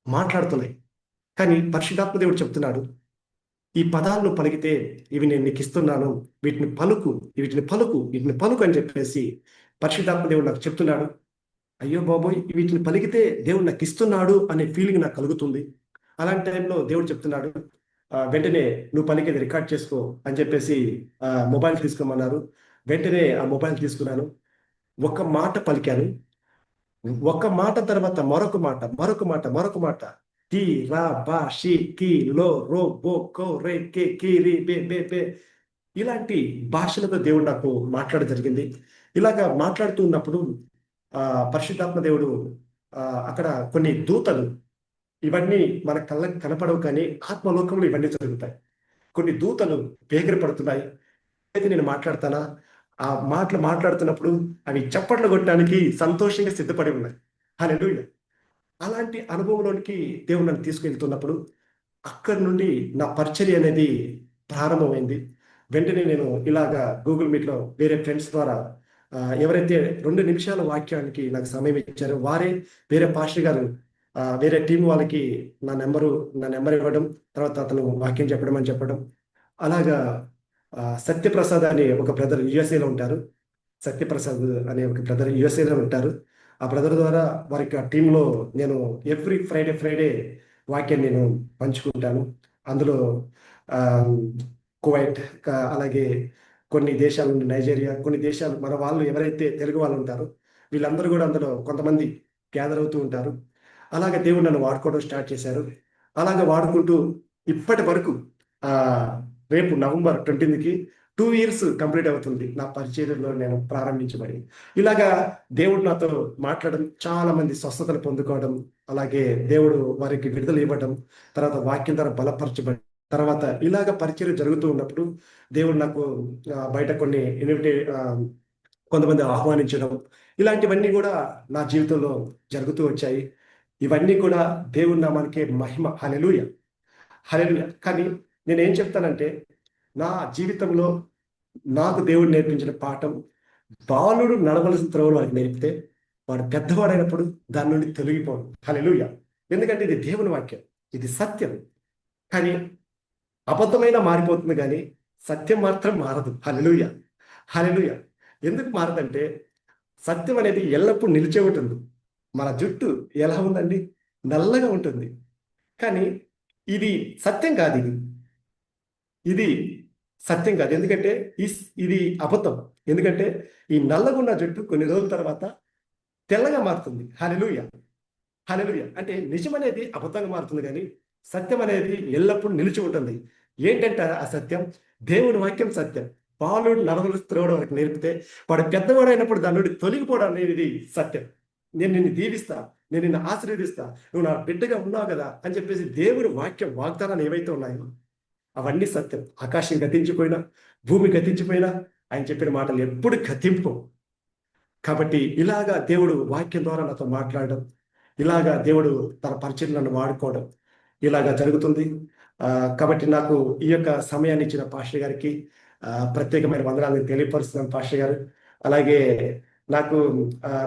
మాట్లాడుతున్నాయి. కానీ పరిశుద్ధాత్మ దేవుడు చెప్తున్నాడు, ఈ పదాలను పలికితే ఇవి నేను నీకు ఇస్తున్నాను, వీటిని పలుకు అని చెప్పేసి పరిశుద్ధాత్మ దేవుడు నాకు చెప్తున్నాడు. అయ్యో బాబోయ్, వీటిని పలికితే దేవుడు నాకు ఇస్తున్నాడు అనే ఫీలింగ్ నాకు కలుగుతుంది. అలాంటి టైంలో దేవుడు చెప్తున్నాడు, వెంటనే నువ్వు పలికేది రికార్డ్ చేసుకో అని చెప్పేసి మొబైల్ తీసుకోమన్నారు. వెంటనే ఆ మొబైల్ తీసుకున్నాను. ఒక మాట పలికాను. ఒక మాట తర్వాత మరొక మాట కి రా బా షి కి లో రో బో కో రే కే కి రి బే బే బే ఇలాంటి భాషలతో దేవుడు నాకు మాట్లాడడం జరిగింది. ఇలాగా మాట్లాడుతూ ఉన్నప్పుడు పరిశుద్ధాత్మ దేవుడు అక్కడ కొన్ని దూతలు, ఇవన్నీ మన కళ్ళకి కనపడవు కానీ ఆత్మలోకంలో ఇవన్నీ జరుగుతాయి. కొన్ని దూతలు వేగిరి పడుతున్నాయి. అయితే నేను మాట్లాడతానా, ఆ మాటలు మాట్లాడుతున్నప్పుడు అవి చప్పట్లు కొట్టడానికి సంతోషంగా సిద్ధపడి ఉన్నాయి. హల్లెలూయా. అలాంటి అనుభవంలోనికి దేవుడు నన్ను తీసుకెళ్తున్నప్పుడు అక్కడి నుండి నా పరిచర్య అనేది ప్రారంభమైంది. వెంటనే నేను ఇలాగా గూగుల్ మీట్లో వేరే ఫ్రెండ్స్ ద్వారా ఎవరైతే 2 నిమిషాల వాక్యానికి నాకు సమయం ఇచ్చారో వారే వేరే పాస్టర్ గారు వేరే టీం వాళ్ళకి నా నెంబర్ ఇవ్వడం, తర్వాత అతను వాక్యం చెప్పడం. అలాగా సత్యప్రసాద్ అనే ఒక బ్రదర్ యుఎస్ఏలో ఉంటారు. సత్యప్రసాద్ అనే ఒక బ్రదర్ యుఎస్ఏలో ఉంటారు. ఆ బ్రదర్ ద్వారా వారి టీంలో నేను ఎవ్రీ ఫ్రైడే వాక్యాన్ని నేను పంచుకుంటాను. అందులో కువైట్, అలాగే కొన్ని దేశాల నుండి నైజీరియా, కొన్ని దేశాలు మన వాళ్ళు ఎవరైతే తెలుగు వాళ్ళు ఉంటారో వీళ్ళందరూ కూడా అందులో కొంతమంది గ్యాదర్ అవుతూ ఉంటారు. అలాగే దేవుడు నన్ను వాడుకోవడం స్టార్ట్ చేశారు. అలాగే వాడుకుంటూ ఇప్పటి వరకు రేపు నవంబర్ 20కి 2 years కంప్లీట్ అవుతుంది నా పరిచర్యలో నేను ప్రారంభించబడి. ఇలాగా దేవుడు నాతో మాట్లాడడం, చాలా మంది స్వస్థతలు పొందుకోవడం, అలాగే దేవుడు వారికి విడుదల ఇవ్వడం, తర్వాత వాక్యం ద్వారా బలపరచబడి, తర్వాత ఇలాగ పరిచయం జరుగుతూ ఉన్నప్పుడు దేవుడు నాకు బయట కొన్ని కొంతమంది ఆహ్వానించడం, ఇలాంటివన్నీ కూడా నా జీవితంలో జరుగుతూ వచ్చాయి. ఇవన్నీ కూడా దేవుని నామానికే మహిమ. హల్లెలూయా, హల్లెలూయా. కానీ నేనేం చెప్తానంటే, నా జీవితంలో నాకు దేవుడు నేర్పించిన పాఠం, బాలుడు నడవలసిన త్రోవలు వాడికి నేర్పితే వాడు పెద్దవాడైనప్పుడు దాని నుండి తొలగిపోడు. హల్లెలూయా. ఎందుకంటే ఇది దేవుని వాక్యం, ఇది సత్యం. కానీ అబద్ధమైన మారిపోతుంది, కానీ సత్యం మాత్రం మారదు. హల్లెలూయా, హల్లెలూయా. ఎందుకు మారదంటే, సత్యం అనేది ఎల్లప్పుడూ నిలిచే ఉంటుంది. మన జుట్టు ఎలా ఉందండి? నల్లగా ఉంటుంది. కానీ ఇది సత్యం కాదు. ఇది సత్యం కాదు. ఎందుకంటే ఇది అబద్ధం. ఎందుకంటే ఈ నల్లగున్న జుట్టు కొన్ని రోజుల తర్వాత తెల్లగా మారుతుంది. హల్లెలూయా, హల్లెలూయా. అంటే నిజం అనేది అబద్ధంగా మారుతుంది, కానీ సత్యం అనేది ఎల్లప్పుడూ నిలిచి ఉంటుంది. ఏంటంటే ఆ సత్యం దేవుని వాక్యం సత్యం. బాలుడు నడవలు త్రోవడం వరకు నేర్పితే వాడు పెద్దవాడు అయినప్పుడు దాని నుండి తొలగిపోవడం అనేది సత్యం. నేను నిన్ను దీవిస్తా, నేను నిన్ను ఆశీర్వదిస్తా, నువ్వు నా బిడ్డగా ఉన్నావు కదా అని చెప్పేసి దేవుని వాక్యం వాగ్దానాలు ఏవైతే ఉన్నాయో అవన్నీ సత్యం. ఆకాశం గతించిపోయినా, భూమి గతించిపోయినా ఆయన చెప్పిన మాటలు ఎప్పుడు గతింపు. కాబట్టి ఇలాగా దేవుడు వాక్యం ద్వారా నాతో మాట్లాడడం, ఇలాగా దేవుడు తన పరిచయం నన్ను వాడుకోవడం ఇలాగా జరుగుతుంది. కాబట్టి నాకు ఈ యొక్క సమయాన్ని ఇచ్చిన పాస్టర్ గారికి ప్రత్యేకమైన వందనాలను తెలియపరుస్తున్నాను పాస్టర్ గారు. అలాగే నాకు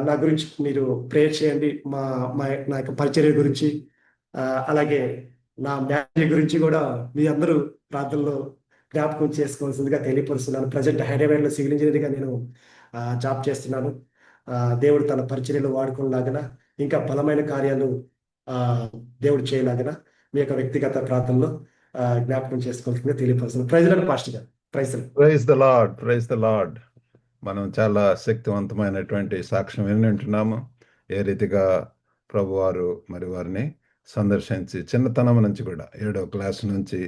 నా గురించి మీరు ప్రేయర్ చేయండి, నా యొక్క పరిచర్య గురించి, అలాగే నా మ్యారేజ్ గురించి కూడా మీ అందరూ ప్రార్థనలో జ్ఞాపకం చేసుకోవాల్సిందిగా తెలియపరుస్తున్నాను. ప్రజెంట్ హైదరాబాద్లో సివిల్ ఇంజనీరింగ్గా నేను జాబ్ చేస్తున్నాను. దేవుడు తన పరిచర్యలో వాడుకునేలాగా, ఇంకా బలమైన కార్యాలు దేవుడు చేయలాగా మీ యొక్క వ్యక్తిగత ప్రార్థనలో జ్ఞాపకం చేసుకోవాల్సిందిగా తెలియపరుస్తున్నాను. ప్రైజ్ లార్డ్ పాస్టర్ గారు. Praise the Lord, praise the Lord. మనం చాలా శక్తివంతమైనటువంటి సాక్ష్యం వింటున్నాము. ఏ రీతిగా ప్రభువారు మరి వారిని సందర్శించి చిన్నతనం నుంచి కూడా 7వ క్లాస్ నుంచి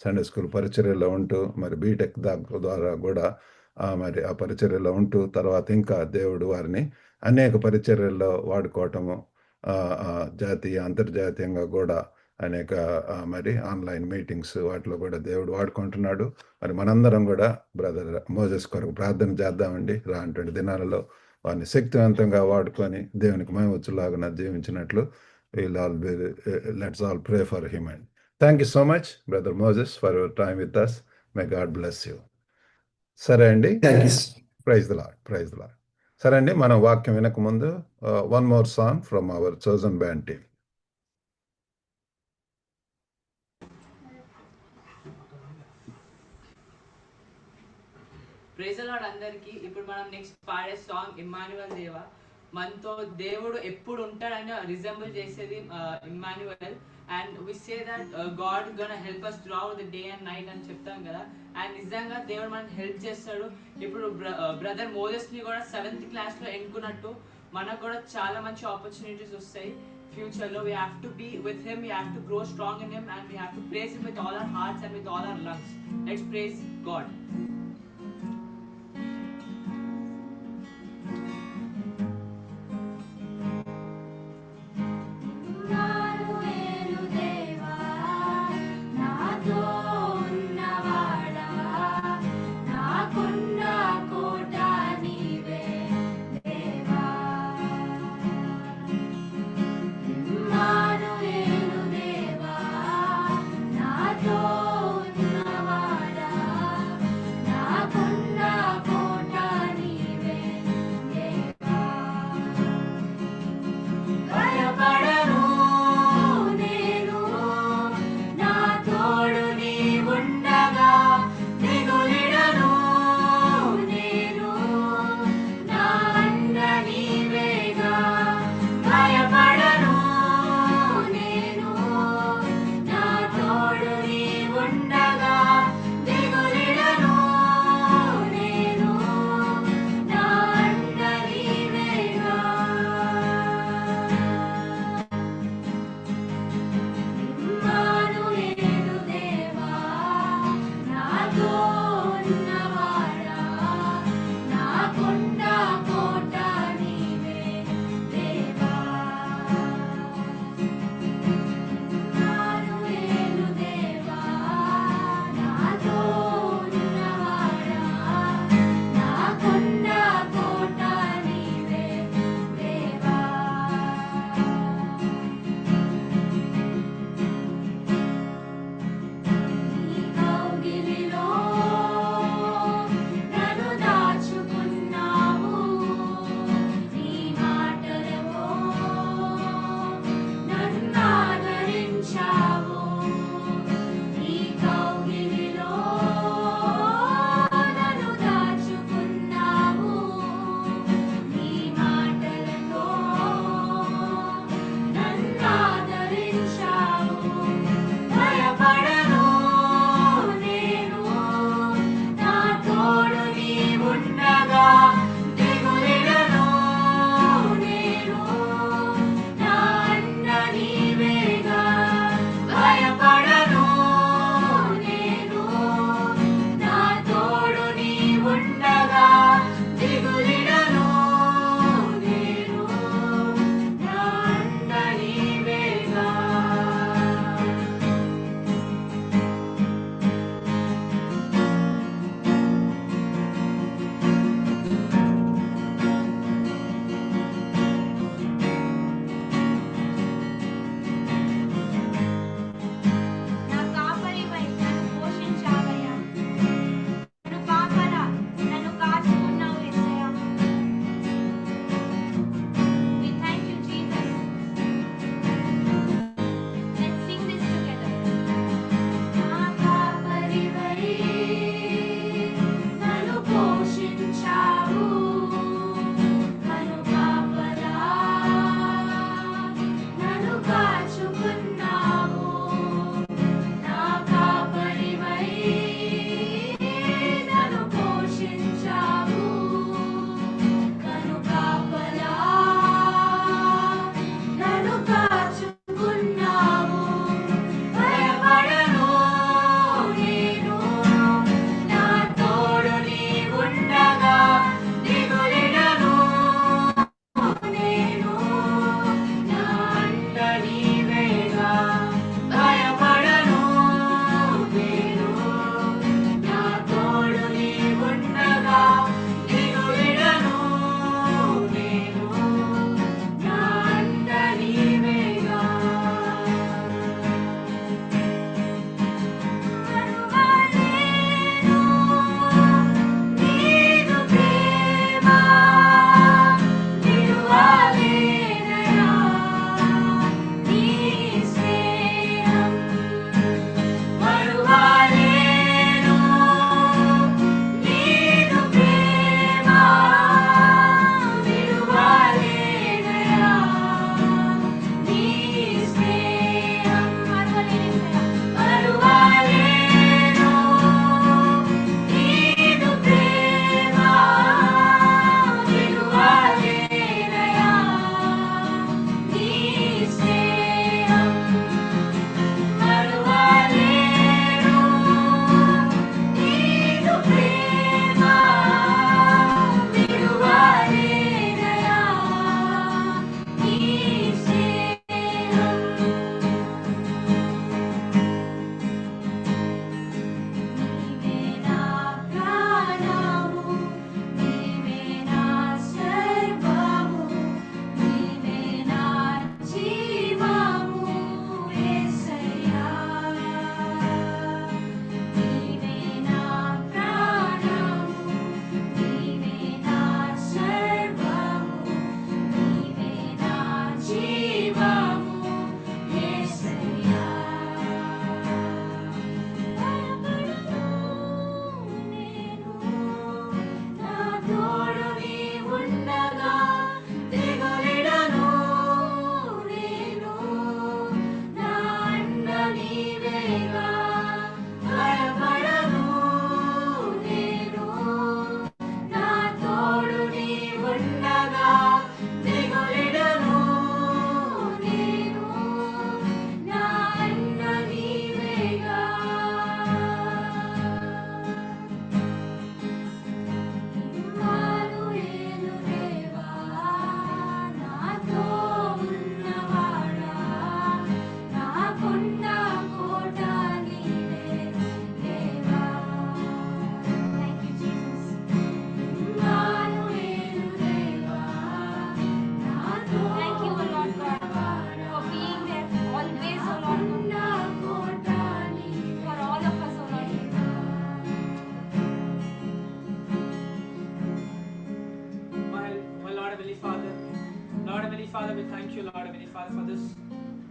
సండే స్కూల్ పరిచర్యలో ఉంటూ మరి బీటెక్ ద్వారా కూడా మరి ఆ పరిచర్యలో ఉంటూ తర్వాత ఇంకా దేవుడు వారిని అనేక పరిచర్యల్లో వాడుకోవటము, జాతీయ అంతర్జాతీయంగా కూడా అనేక మరి ఆన్లైన్ మీటింగ్స్ వాటిలో కూడా దేవుడు వాడుకుంటున్నాడు. మరి మనందరం కూడా బ్రదర్ మోజెస్ కొరకు ప్రార్థన చేద్దామండి. రానటువంటి దినాలలో వారిని శక్తివంతంగా వాడుకొని దేవునికి మహిమొచ్చులాగా జీవించినట్లు let's all pray for him. And thank you so much, Brother Moses, for your time with us. May God bless you. సరే అండి, praise the Lord, praise the Lord. సరే అండి, మనం వాక్యం వినక ముందు one more song from our chosen band team. Praise the Lord అందరికి. ఇప్పుడు మనం నెక్స్ట్ పాడే సాంగ్ ఇమ్మాన్యువల్ దేవా. మనతో దేవుడు ఎప్పుడు ఉంటాడని రిజెంబుల్ చేసేది Emmanuel. And we say that God gonna help us throughout the day and night అని చెప్తాం కదా. అండ్ నిజంగా దేవుడు మనకి హెల్ప్ చేస్తాడు. ఇప్పుడు బ్రదర్ మోజెస్ ని కూడా 7th క్లాస్లో ఎన్నుకున్నట్టు మనకు కూడా చాలా మంచి ఆపర్చునిటీస్ వస్తాయి ఫ్యూచర్లో. We have to be with him, we have to grow strong in him, and we have to praise him with all our hearts and with all our lungs. Let's praise God. నా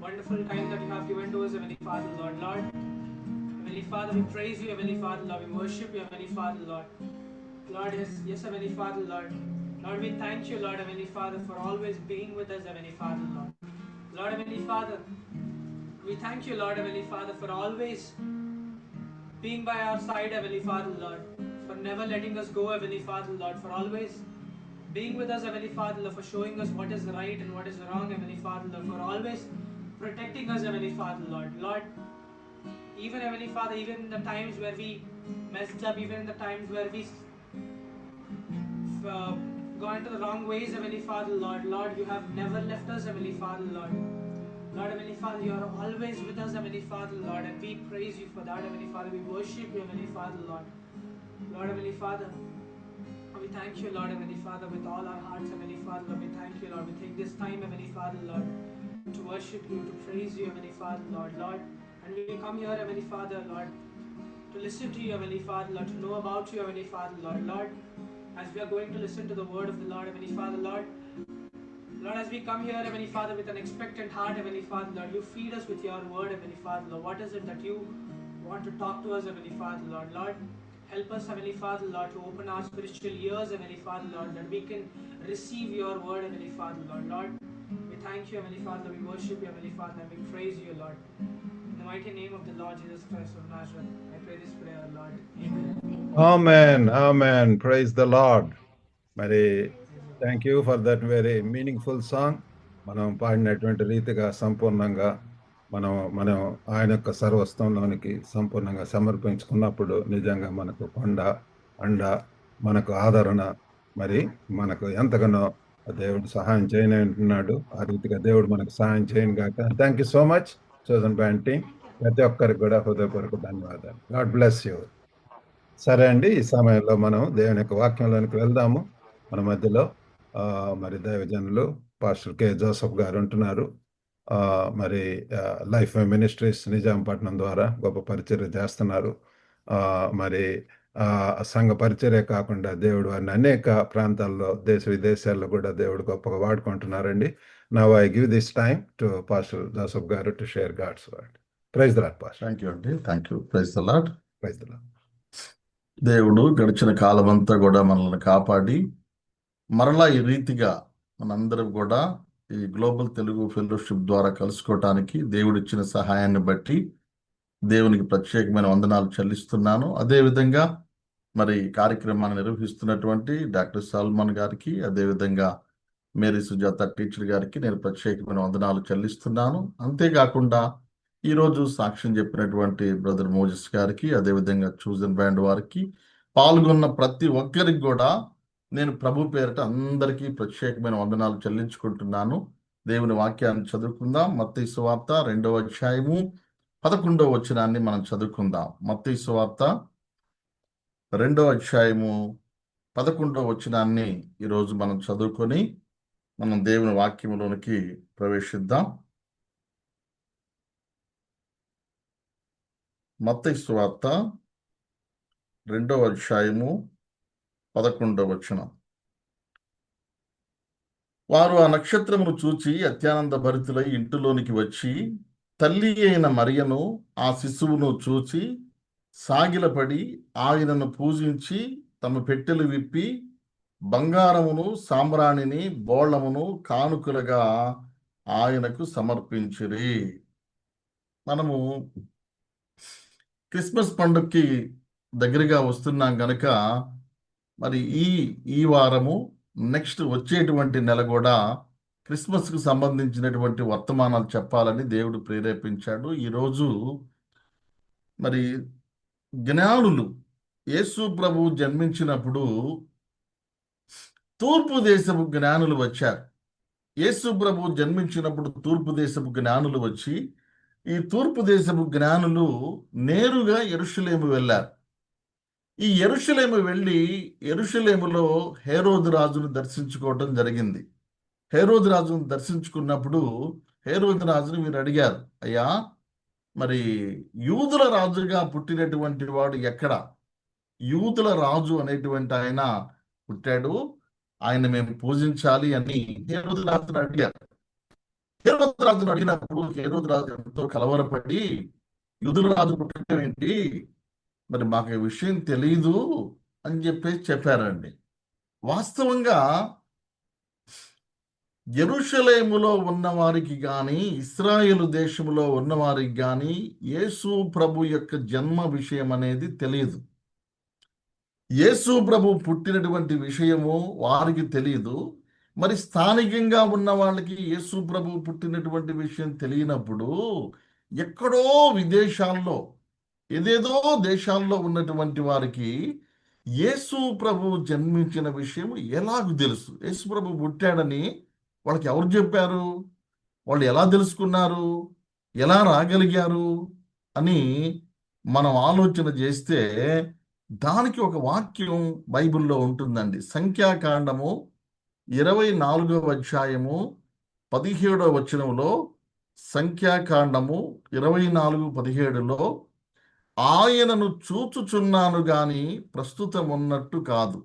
wonderful time that you have given to us, Heavenly Father, Lord. Lord, Heavenly Father, we praise you, Heavenly Father, Lord. We worship you, Heavenly Father, Lord. Lord, yes, Heavenly Father, Lord. Lord, we thank you, Lord, Heavenly Father, for always being with us, Heavenly Father, Lord. Lord, Heavenly Father, we thank you, Lord, Heavenly Father, for always being by our side, Heavenly Father, Lord. For never letting us go, Heavenly Father, Lord. For always being with us, Heavenly Father, Lord. For showing us what is right and what is wrong, Heavenly Father, Lord. For always protecting us, Heavenly Father, Lord. Lord, even Heavenly Father, even in the times where we messed up, even in the times where we gone into the wrong ways, Heavenly Father, Lord. Lord, you have never left us, Heavenly Father, Lord. Lord, Heavenly Father, you are always with us, Heavenly Father, Lord, and we praise you for that, Heavenly Father. We worship you, Heavenly Father, Lord. Lord, Heavenly Father, we thank you, Lord, Heavenly Father, with all our hearts, Heavenly Father, Lord. We thank you, Lord. We take this time, Heavenly Father, Lord, to worship you, to praise you, Heavenly Father, Lord. Lord, and we come here, Heavenly Father, Lord, to listen to you, Heavenly Father, Lord, to know about you, Heavenly Father, Lord. Lord, as we are going to listen to the word of the Lord, Heavenly Father, Lord, Lord, as we come here, Heavenly Father, with an expectant heart, Heavenly Father, Lord, you feed us with your word, Heavenly Father, Lord. What is it that you want to talk to us, Heavenly Father, Lord? Lord, help us, Heavenly Father, Lord, to open our spiritual ears, Heavenly Father, Lord, that we can receive your word, Heavenly Father, Lord. Lord, we thank you, Heavenly Father, we worship you, Heavenly Father, and we praise you, Lord. In the mighty name of the Lord Jesus Christ of Nazareth, I pray this prayer, Lord. Amen. Amen amen praise the Lord. మరి thank you for that very meaningful song. మనం పాడినటువంటి రీతిగా సంపూర్ణంగా మనం ఆయన యొక్క సర్వస్వంలోనికి సంపూర్ణంగా సమర్పించుకున్నప్పుడు నిజంగా మనకు కొండ అండ మనకు ఆదరణ, మరి మనకు ఎంతగానో దేవుడు సహాయం చేయని అంటున్నాడు. ఆ రీతిగా దేవుడు మనకు సహాయం చేయను గాక. Thank you so much chosen band team. ప్రతి ఒక్కరికి కూడా హృదయపూర్వక ధన్యవాదాలు. God bless you. సరే అండి, ఈ సమయంలో మనం దేవుని యొక్క వాక్యంలోనికి వెళ్దాము. మన మధ్యలో మరి దైవజనులు పాస్టర్ కె జోసఫ్ గారు ఉంటున్నారు. మరి లైఫ్ మినిస్ట్రీస్ నిజాంపట్నం ద్వారా గొప్ప పరిచర్య చేస్తున్నారు. మరి సంఘ పరిచర్య కాకుండా దేవుడు వారిని అనేక ప్రాంతాల్లో దేశ విదేశాల్లో కూడా దేవుడు గొప్పగా వాడుకుంటున్నారండి. Now I give this time to pastor Joseph గారు to share God's word. Praise the Lord pastor. Thank you అండి. Thank you. Praise the Lord. Praise the Lord. దేవుడు గడిచిన కాలం అంతా కూడా మనల్ని కాపాడి మరలా ఈ రీతిగా మనందరం కూడా ఈ గ్లోబల్ తెలుగు ఫెలోషిప్ ద్వారా కలుసుకోవటానికి దేవుడు ఇచ్చిన సహాయాన్ని బట్టి దేవునికి ప్రత్యేకమైన వందనాలు చెల్లిస్తున్నాను. అదేవిధంగా మరి కార్యక్రమాన్ని నిర్వహిస్తున్నటువంటి డాక్టర్ సల్మాన్ గారికి, అదేవిధంగా మేరీ సుజాత టీచర్ గారికి నేను ప్రత్యేకమైన వందనాలు చెల్లిస్తున్నాను. అంతేకాకుండా ఈరోజు సాక్ష్యం చెప్పినటువంటి బ్రదర్ మోజెస్ గారికి, అదేవిధంగా చూజన్ బ్యాండ్ వారికి, పాల్గొన్న ప్రతి ఒక్కరికి కూడా నేను ప్రభు పేరిట అందరికీ ప్రత్యేకమైన వందనాలు చెల్లించుకుంటున్నాను. దేవుని వాక్యాన్ని చదువుకుందాం. మత్తయి సువార్త 2వ అధ్యాయము 11వ వచనాన్ని మనం చదువుకుందాం. మత్తయి సువార్త 2వ అధ్యాయము 11వ వచనాన్ని ఈరోజు మనం చదువుకొని మనం దేవుని వాక్యంలోనికి ప్రవేశిద్దాం. మత్తయి సువార్త 2వ అధ్యాయము 11వ వచనం. వారు ఆ నక్షత్రమును చూచి అత్యానంద భరితులై ఇంటిలోనికి వచ్చి తల్లి అయిన మరియను ఆ శిశువును చూచి సాగిలపడి ఆయనను పూజించి తమ పెట్టెలు విప్పి బంగారమును సాంబ్రాణిని బోళమును కానుకలుగా ఆయనకు సమర్పించిరి. మనము క్రిస్మస్ పండుగకి దగ్గరగా వస్తున్నాం కనుక మరి ఈ వారము నెక్స్ట్ వచ్చేటువంటి నెల కూడా క్రిస్మస్కు సంబంధించినటువంటి వర్తమానాలు చెప్పాలని దేవుడు ప్రేరేపించాడు. ఈరోజు మరి జ్ఞానులు యేసు ప్రభు జన్మించినప్పుడు తూర్పు దేశపు జ్ఞానులు వచ్చారు. యేసు ప్రభు జన్మించినప్పుడు తూర్పు దేశపు జ్ఞానులు వచ్చి ఈ తూర్పు దేశపు జ్ఞానులు నేరుగా యెరూషలేము వెళ్ళారు. ఈ యెరూషలేము వెళ్ళి యెరూషలేములో హేరోదు రాజును దర్శించుకోవటం జరిగింది. హేరోదు రాజును దర్శించుకున్నప్పుడు హేరోదు రాజును మీరు అడిగారు, అయ్యా మరి యూదుల రాజుగా పుట్టినటువంటి వాడు ఎక్కడ? యూదుల రాజు అనేటువంటి ఆయన పుట్టాడు, ఆయన మేము పూజించాలి అని హేరోదు రాజును అడిగారు. హేరోదు రాజును అడిగినప్పుడు హేరోదు రాజు ఎంతో కలవరపడి, యూదుల రాజు పుట్టడం ఏంటి, మరి మాకు ఈ విషయం తెలియదు అని చెప్పేసి చెప్పారండి. వాస్తవంగా యెరూషలేములో ఉన్నవారికి కానీ, ఇశ్రాయేలు దేశంలో ఉన్నవారికి కానీ యేసు ప్రభు యొక్క జన్మ విషయం అనేది తెలియదు. యేసు ప్రభు పుట్టినటువంటి విషయము వారికి తెలియదు. మరి స్థానికంగా ఉన్న వాళ్ళకి యేసు ప్రభు పుట్టినటువంటి విషయం తెలియనప్పుడు, ఎక్కడో విదేశాల్లో, ఏదేదో దేశాల్లో ఉన్నటువంటి వారికి యేసు ప్రభు జన్మించిన విషయం ఎలాగూ తెలుసు? యేసు ప్రభు పుట్టాడని వాళ్ళకి ఎవరు చెప్పారు? వాళ్ళు ఎలా తెలుసుకున్నారు? ఎలా రాగలిగారు అని మనం ఆలోచన చేస్తే దానికి ఒక వాక్యం బైబిల్లో ఉంటుందండి. సంఖ్యాకాండము 24వ అధ్యాయము 17వ వచనంలో, సంఖ్యాకాండము 24:17లో, ఆయనను చూచుచున్నాను గాని ప్రస్తుతం ఉన్నట్టు కాదు,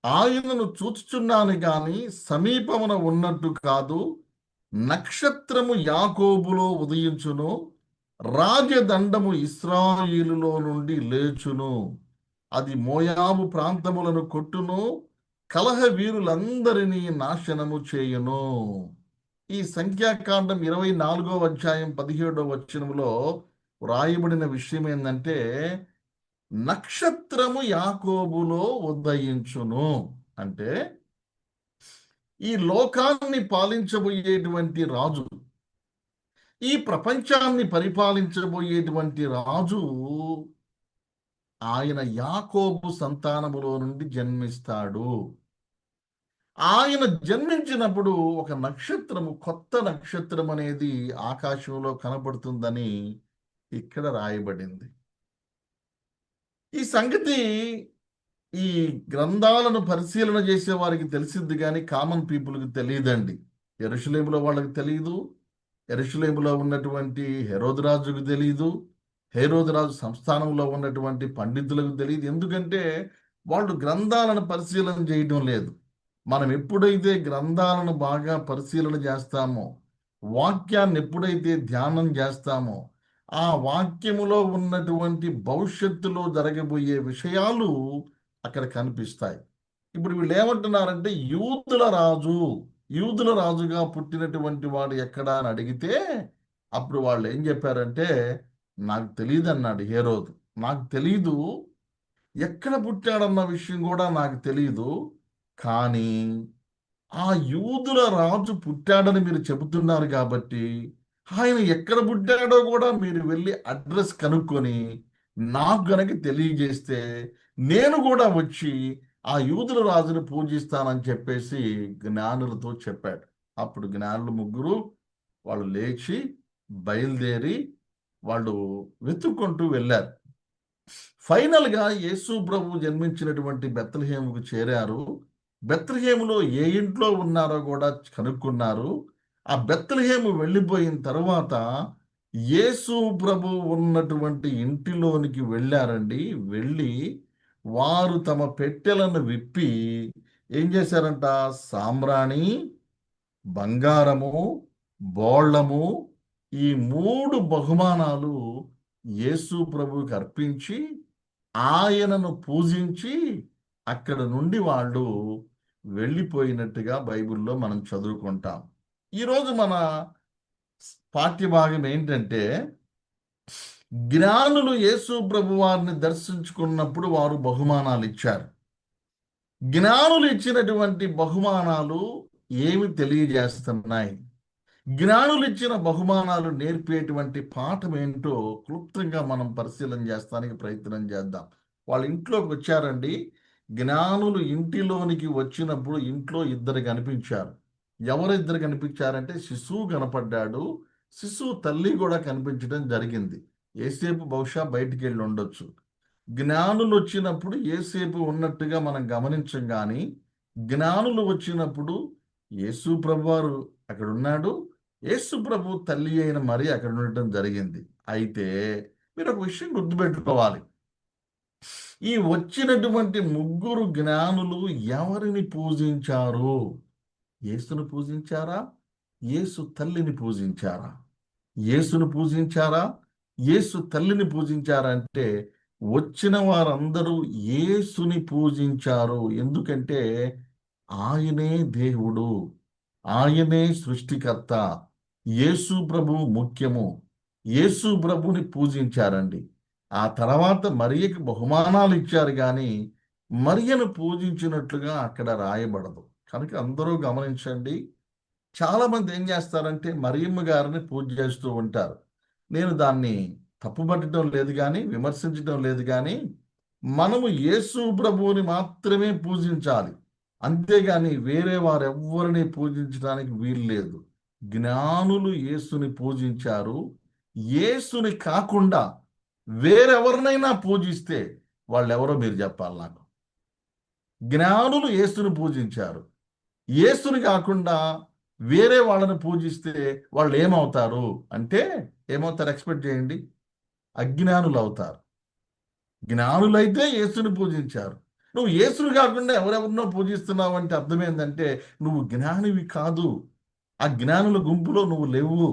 ఆయనను చూచుచున్నాను గాని సమీపమున ఉన్నట్టు కాదు, నక్షత్రము యాకోబులో ఉదయించును, రాజదండము ఇశ్రాయేలులో నుండి లేచును, అది మోయాబు ప్రాంతములను కొట్టును, కలహ వీరులందరినీ నాశనము చేయును. ఈ సంఖ్యాకాండం 24వ అధ్యాయం 17వ వచనములో వ్రాయబడిన విషయం ఏంటంటే, నక్షత్రము యాకోబులో ఉదయించును అంటే, ఈ లోకాన్ని పాలించబోయేటువంటి రాజు, ఈ ప్రపంచాన్ని పరిపాలించబోయేటువంటి రాజు ఆయన యాకోబు సంతానములో నుండి జన్మిస్తాడు. ఆయన జన్మించినప్పుడు ఒక నక్షత్రము, కొత్త నక్షత్రం అనేది ఆకాశంలో కనబడుతుందని ఇక్కడ రాయబడింది. ఈ సంగతి ఈ గ్రంథాలను పరిశీలన చేసే వారికి తెలిసింది కానీ కామన్ పీపుల్కి తెలియదండి. యెరూషలేములో వాళ్ళకి తెలియదు, యెరూషలేములో ఉన్నటువంటి హెరోదు రాజుకు తెలియదు, హేరోదు రాజు సంస్థానంలో ఉన్నటువంటి పండితులకు తెలియదు. ఎందుకంటే వాళ్ళు గ్రంథాలను పరిశీలన చేయడం లేదు. మనం ఎప్పుడైతే గ్రంథాలను బాగా పరిశీలన చేస్తామో, వాక్యాన్ని ఎప్పుడైతే ధ్యానం చేస్తామో, ఆ వాక్యములో ఉన్నటువంటి భవిష్యత్తులో జరగబోయే విషయాలు అక్కడ కనిపిస్తాయి. ఇప్పుడు వీళ్ళు ఏమంటున్నారంటే, యూదుల రాజుగా పుట్టినటువంటి వాడు ఎక్కడా అని అడిగితే, అప్పుడు వాళ్ళు ఏం చెప్పారంటే, నాకు తెలియదు అన్నాడు హేరోదు. నాకు తెలీదు, ఎక్కడ పుట్టాడన్న విషయం కూడా నాకు తెలియదు, కానీ ఆ యూదుల రాజు పుట్టాడని మీరు చెబుతున్నారు కాబట్టి ఆయన ఎక్కడ పుట్టాడో కూడా మీరు వెళ్ళి అడ్రస్ కనుక్కొని నాకు గనక తెలియజేస్తే నేను కూడా వచ్చి ఆ యూదుల రాజును పూజిస్తానని చెప్పేసి జ్ఞానులతో చెప్పాడు. అప్పుడు జ్ఞానులు ముగ్గురు వాళ్ళు లేచి బయలుదేరి వాళ్ళు వెతుక్కుంటూ వెళ్ళారు. ఫైనల్గా యేసు ప్రభు జన్మించినటువంటి బెత్లెహేముకు చేరారు. బెత్లెహేములో ఏ ఇంట్లో ఉన్నారో కూడా కనుక్కున్నారు. ఆ బెత్లెహేము వెళ్ళిపోయిన తర్వాత యేసు ప్రభు ఉన్నటువంటి ఇంటిలోనికి వెళ్ళారండి. వెళ్ళి వారు తమ పెట్టెలను విప్పి ఏం చేశారంట, సాంబ్రాణి, బంగారము, బోళ్ళము, ఈ 3 బహుమానాలు యేసు ప్రభువుకి అర్పించి ఆయనను పూజించి అక్కడ నుండి వాళ్ళు వెళ్ళిపోయినట్టుగా బైబిల్లో మనం చదువుకుంటాం. ఈరోజు మన పాఠ్యభాగం ఏంటంటే, జ్ఞానులు యేసు ప్రభు వారిని దర్శించుకున్నప్పుడు వారు బహుమానాలు ఇచ్చారు. జ్ఞానులు ఇచ్చినటువంటి బహుమానాలు ఏమి తెలియజేస్తున్నాయి? జ్ఞానులు ఇచ్చిన బహుమానాలు నేర్పేటువంటి పాఠం ఏంటో క్లుప్తంగా మనం పరిశీలన చేస్తానికి ప్రయత్నం చేద్దాం. వాళ్ళ ఇంట్లోకి వచ్చారండి. జ్ఞానులు ఇంటిలోనికి వచ్చినప్పుడు ఇంట్లో 2 కనిపించారు. ఎవరిద్దరు కనిపించారంటే, శిశువు కనపడ్డాడు, శిశువు తల్లి కూడా కనిపించడం జరిగింది. ఏసేపు బహుశా బయటికి వెళ్ళి ఉండొచ్చు. జ్ఞానులు వచ్చినప్పుడు ఏసేపు ఉన్నట్టుగా మనం గమనించం, కానీ జ్ఞానులు వచ్చినప్పుడు యేసు ప్రభు వారు అక్కడ ఉన్నాడు, యేసు ప్రభు తల్లి అయిన మరి అక్కడ ఉండటం జరిగింది. అయితే మీరు ఒక విషయం గుర్తుపెట్టుకోవాలి, ఈ వచ్చినటువంటి 3 జ్ఞానులు ఎవరిని పూజించారు? యేసును పూజించారా? యేసు తల్లిని పూజించారా? యేసును పూజించారా? యేసు తల్లిని పూజించారా అంటే వచ్చిన వారందరూ యేసుని పూజించారు. ఎందుకంటే ఆయనే దేవుడు, ఆయనే సృష్టికర్త. యేసు ప్రభువు ముఖ్యము. యేసు ప్రభుని పూజించారండి. ఆ తర్వాత మరియకి బహుమానాలు ఇచ్చారు కానీ మరియను పూజించినట్లుగా అక్కడ రాయబడదు. కనుక అందరూ గమనించండి. చాలా మంది ఏం చేస్తారంటే మరియమ్మ గారిని పూజ చేస్తూ ఉంటారు. నేను దాన్ని తప్పుపట్టడం లేదు కానీ, విమర్శించడం లేదు కానీ, మనము యేసు ప్రభువుని మాత్రమే పూజించాలి. అంతేగాని వేరే వారెవ్వరిని పూజించడానికి వీలు లేదు. జ్ఞానులు యేసుని పూజించారు. యేసుని కాకుండా వేరెవరినైనా పూజిస్తే వాళ్ళెవరో మీరు చెప్పాలి నాకు. జ్ఞానులు యేసుని పూజించారు. యేసుని కాకుండా వేరే వాళ్ళని పూజిస్తే వాళ్ళు ఏమవుతారు అంటే ఏమవుతారు? ఎక్స్పెక్ట్ చేయండి. అజ్ఞానులు అవుతారు. జ్ఞానులైతే యేసుని పూజించారు. నువ్వు యేసుని కాకుండా ఎవరెవరినో పూజిస్తున్నావు అంటే అర్థం ఏంటంటే నువ్వు జ్ఞానివి కాదు. ఆ జ్ఞానుల గుంపులో నువ్వు లేవు.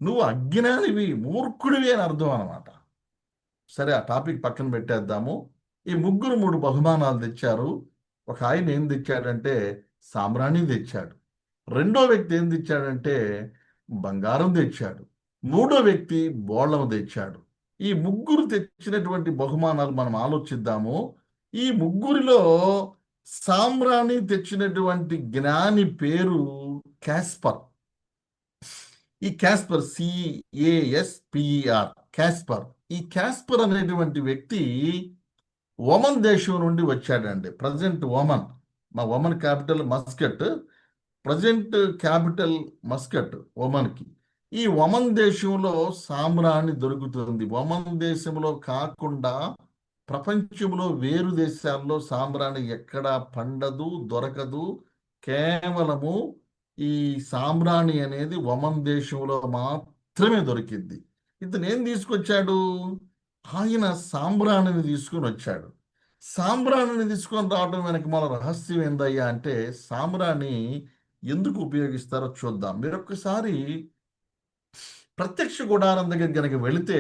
నువ్వు అజ్ఞానివి, మూర్ఖుడివి అని అర్థం అన్నమాట. సరే, ఆ టాపిక్ పక్కన పెట్టేద్దాము. ఈ ముగ్గురు 3 బహుమానాలు తెచ్చారు. ఒక ఆయన ఏం తెచ్చాడంటే సామ్రాణి తెచ్చాడు. రెండో వ్యక్తి ఏం తెచ్చాడంటే బంగారం తెచ్చాడు. మూడో వ్యక్తి బోళం తెచ్చాడు. ఈ ముగ్గురు తెచ్చినటువంటి బహుమానాలు మనం ఆలోచిద్దాము. ఈ ముగ్గురిలో సామ్రాణి తెచ్చినటువంటి జ్ఞాని పేరు క్యాస్పర్. ఈ క్యాస్పర్ CASPER, క్యాస్పర్. ఈ క్యాస్పర్ అనేటువంటి వ్యక్తి ఒమన్ దేశం నుండి వచ్చాడండి. ప్రజెంట్ ఒమన్, మా Oman capital Muscat. Present capital Muscat ఒమన్కి. ఈ ఒమన్ దేశంలో సామ్రాణి దొరుకుతుంది. ఒమన్ దేశంలో కాకుండా ప్రపంచంలో వేరు దేశాల్లో సామ్రాణి ఎక్కడా పండదు, దొరకదు. కేవలము ఈ సామ్రాణి అనేది ఒమన్ దేశంలో మాత్రమే దొరికింది. ఇతను ఏం తీసుకొచ్చాడు? ఆయన సాంబ్రాణిని తీసుకొని వచ్చాడు. సాంబ్రాణిని తీసుకొని రావడం వెనక మన రహస్యం ఏందయ్యా అంటే సాంబ్రాణి ఎందుకు ఉపయోగిస్తారో చూద్దాం. మీరు ఒక్కసారి ప్రత్యక్ష గుడారం దగ్గర కనుక వెళితే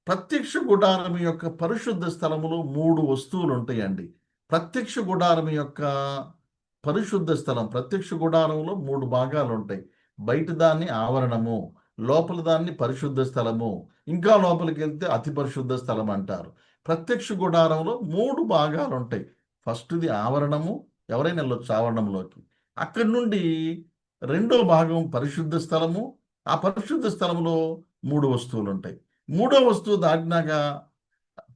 ప్రత్యక్ష గుడారం యొక్క పరిశుద్ధ స్థలములో 3 వస్తువులు ఉంటాయండి. ప్రత్యక్ష గుడారం యొక్క పరిశుద్ధ స్థలం, ప్రత్యక్ష గుడారంలో 3 భాగాలు ఉంటాయి. బయట దాన్ని ఆవరణము, లోపల దాన్ని పరిశుద్ధ స్థలము, ఇంకా లోపలికి వెళ్తే అతి పరిశుద్ధ స్థలం అంటారు. ప్రత్యక్ష గుడారంలో 3 భాగాలు ఉంటాయి. ఫస్ట్ది ఆవరణము, ఎవరైనా వెళ్ళొచ్చు ఆవరణంలోకి. అక్కడి నుండి రెండో భాగం పరిశుద్ధ స్థలము. ఆ పరిశుద్ధ స్థలంలో 3 వస్తువులు ఉంటాయి. మూడో వస్తువు దాటినాక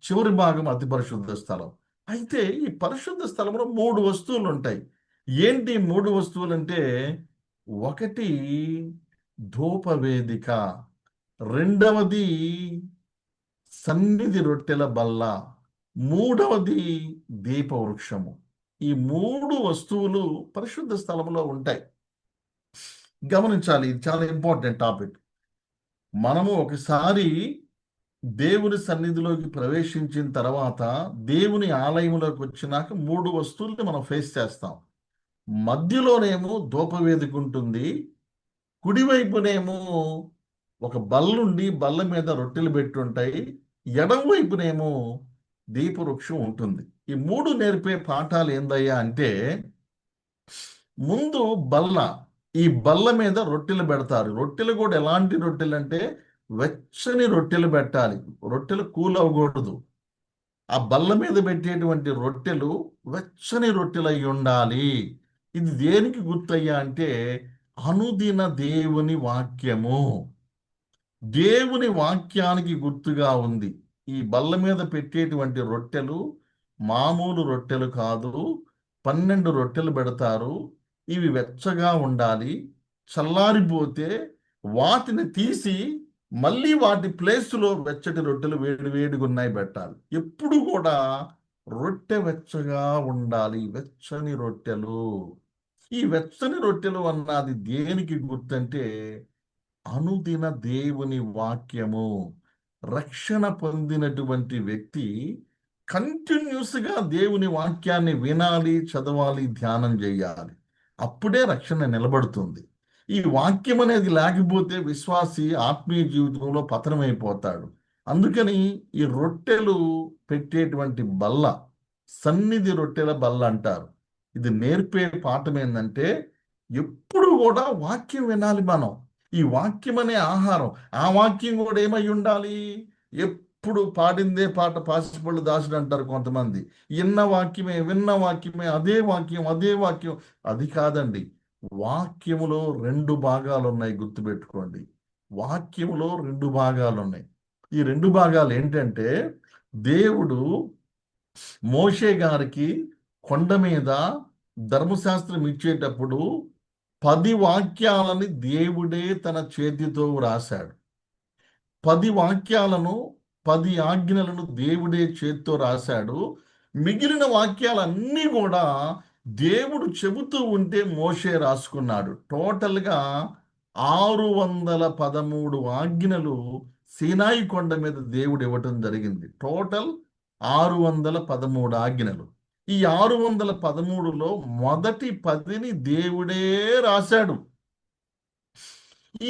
చివరి భాగం అతి పరిశుద్ధ స్థలం. అయితే ఈ పరిశుద్ధ స్థలంలో 3 వస్తువులు ఉంటాయి. ఏంటి 3 వస్తువులు అంటే, ఒకటి ధూపవేదిక, రెండవది సన్నిధి రొట్టెల బల్ల, మూడవది దీపవృక్షము. ఈ 3 వస్తువులు పరిశుద్ధ స్థలంలో ఉంటాయి. గమనించాలి, ఇది చాలా ఇంపార్టెంట్ టాపిక్. మనము ఒకసారి దేవుని సన్నిధిలోకి ప్రవేశించిన తర్వాత దేవుని ఆలయంలోకి వచ్చినాక 3 వస్తువుల్ని మనం ఫేస్ చేస్తాం. మధ్యలోనేమో ధూపవేదిక ఉంటుంది, కుడివైపునేమో ఒక బల్లుండి బల్ల మీద రొట్టెలు పెట్టుంటాయి, ఎడం వైపునేమో దీపవృక్షం ఉంటుంది. ఈ 3 నేర్పే పాఠాలు ఏందయ్యా అంటే, ముందు బల్ల, ఈ బల్ల మీద రొట్టెలు పెడతారు. రొట్టెలు కూడా ఎలాంటి రొట్టెలు అంటే వెచ్చని రొట్టెలు పెట్టాలి. రొట్టెలు కూల్ అవ్వకూడదు. ఆ బల్ల మీద పెట్టేటువంటి రొట్టెలు వెచ్చని రొట్టెలు అయి ఉండాలి. ఇది దేనికి గుర్తయ్యా అంటే అనుదిన దేవుని వాక్యము, దేవుని వాక్యానికి గుర్తుగా ఉంది. ఈ బల్ల మీద పెట్టేటువంటి రొట్టెలు మామూలు రొట్టెలు కాదు. 12 రొట్టెలు పెడతారు. ఇవి వెచ్చగా ఉండాలి. చల్లారిపోతే వాటిని తీసి మళ్ళీ వాటి ప్లేస్లో వెచ్చటి రొట్టెలు వేడిగా ఉన్నాయి పెట్టాలి. ఎప్పుడు కూడా రొట్టె వెచ్చగా ఉండాలి. వెచ్చని రొట్టెలు. ఈ వెచ్చని రొట్టెలు అన్నది దేనికి గుర్తంటే అనుదిన దేవుని వాక్యము. రక్షణ పొందినటువంటి వ్యక్తి కంటిన్యూస్గా దేవుని వాక్యాన్ని వినాలి, చదవాలి, ధ్యానం చేయాలి. అప్పుడే రక్షణ నిలబడుతుంది. ఈ వాక్యం అనేది లేకపోతే విశ్వాసి ఆత్మీయ జీవితంలో పతనమైపోతాడు. అందుకని ఈ రొట్టెలు పెట్టేటువంటి బల్ల సన్నిధి రొట్టెల బల్ల అంటారు. ఇది నేర్పే పాఠం ఏంటంటే ఎప్పుడు కూడా వాక్యం వినాలి మనం. ఈ వాక్యం అనే ఆహారం, ఆ వాక్యం కూడా ఏమై ఉండాలి? ఎప్పుడు పాడిందే పాట పాసిపళ్ళు దాసుడు అంటారు కొంతమంది. విన్న వాక్యమే, అదే వాక్యం. అది కాదండి. వాక్యములో 2 భాగాలు ఉన్నాయి, గుర్తుపెట్టుకోండి. వాక్యములో 2 భాగాలు ఉన్నాయి. ఈ 2 భాగాలు ఏంటంటే, దేవుడు మోషే గారికి కొండ మీద ధర్మశాస్త్రం ఇచ్చేటప్పుడు 10 వాక్యాలని దేవుడే తన చేతితో రాశాడు. 10 వాక్యాలను, 10 ఆజ్ఞలను దేవుడే చేత్తో రాశాడు. మిగిలిన వాక్యాలన్నీ కూడా దేవుడు చెబుతూ ఉంటే మోషే రాసుకున్నాడు. టోటల్గా 613 ఆజ్ఞలు సీనాయి కొండ మీద దేవుడు ఇవ్వటం జరిగింది. టోటల్ 613 ఆజ్ఞలు. ఈ 613లో మొదటి 10ని దేవుడే రాశాడు.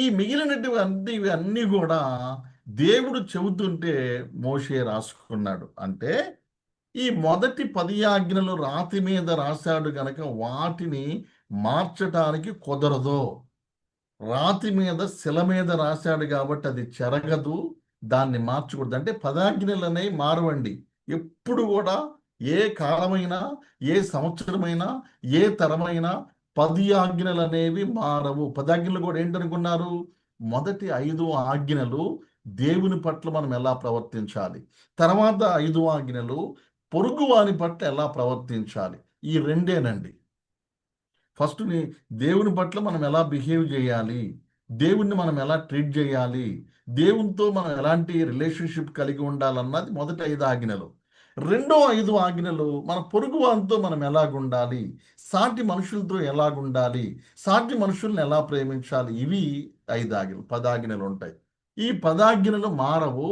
ఈ మిగిలినటువంటి అన్నీ కూడా దేవుడు చెబుతుంటే మోషే రాసుకున్నాడు. అంటే ఈ మొదటి 10 ఆజ్ఞలు రాతి మీద రాశాడు గనక వాటిని మార్చటానికి కుదరదు. రాతి మీద, శిల మీద రాశాడు కాబట్టి అది చెరగదు, దాన్ని మార్చకూడదు. అంటే 10 ఆజ్ఞలు అనేవి మారవండి. ఎప్పుడు కూడా ఏ కాలమైనా, ఏ సంవత్సరమైనా, ఏ తరమైనా 10 ఆజ్ఞలు అనేవి మారవు. 10 ఆజ్ఞలు కూడా ఏంటనుకున్నారు? మొదటి 5 ఆజ్ఞలు దేవుని పట్ల మనం ఎలా ప్రవర్తించాలి, తర్వాత 5 ఆజ్ఞలు పొరుగు వాని పట్ల ఎలా ప్రవర్తించాలి. ఈ రెండేనండి. ఫస్ట్ దేవుని పట్ల మనం ఎలా బిహేవ్ చేయాలి, దేవుణ్ణి మనం ఎలా ట్రీట్ చేయాలి, దేవునితో మనం ఎలాంటి రిలేషన్షిప్ కలిగి ఉండాలన్నది మొదటి 5 ఆజ్ఞలు. రెండో 5 ఆజ్ఞలు మన పొరుగు వారితో మనం ఎలాగుండాలి, సాటి మనుషులతో ఎలాగుండాలి, సాటి మనుషుల్ని ఎలా ప్రేమించాలి. ఇవి 5 ఆజ్ఞలు. 10 ఆజ్ఞలు ఉంటాయి. ఈ 10 ఆజ్ఞలు మారవు.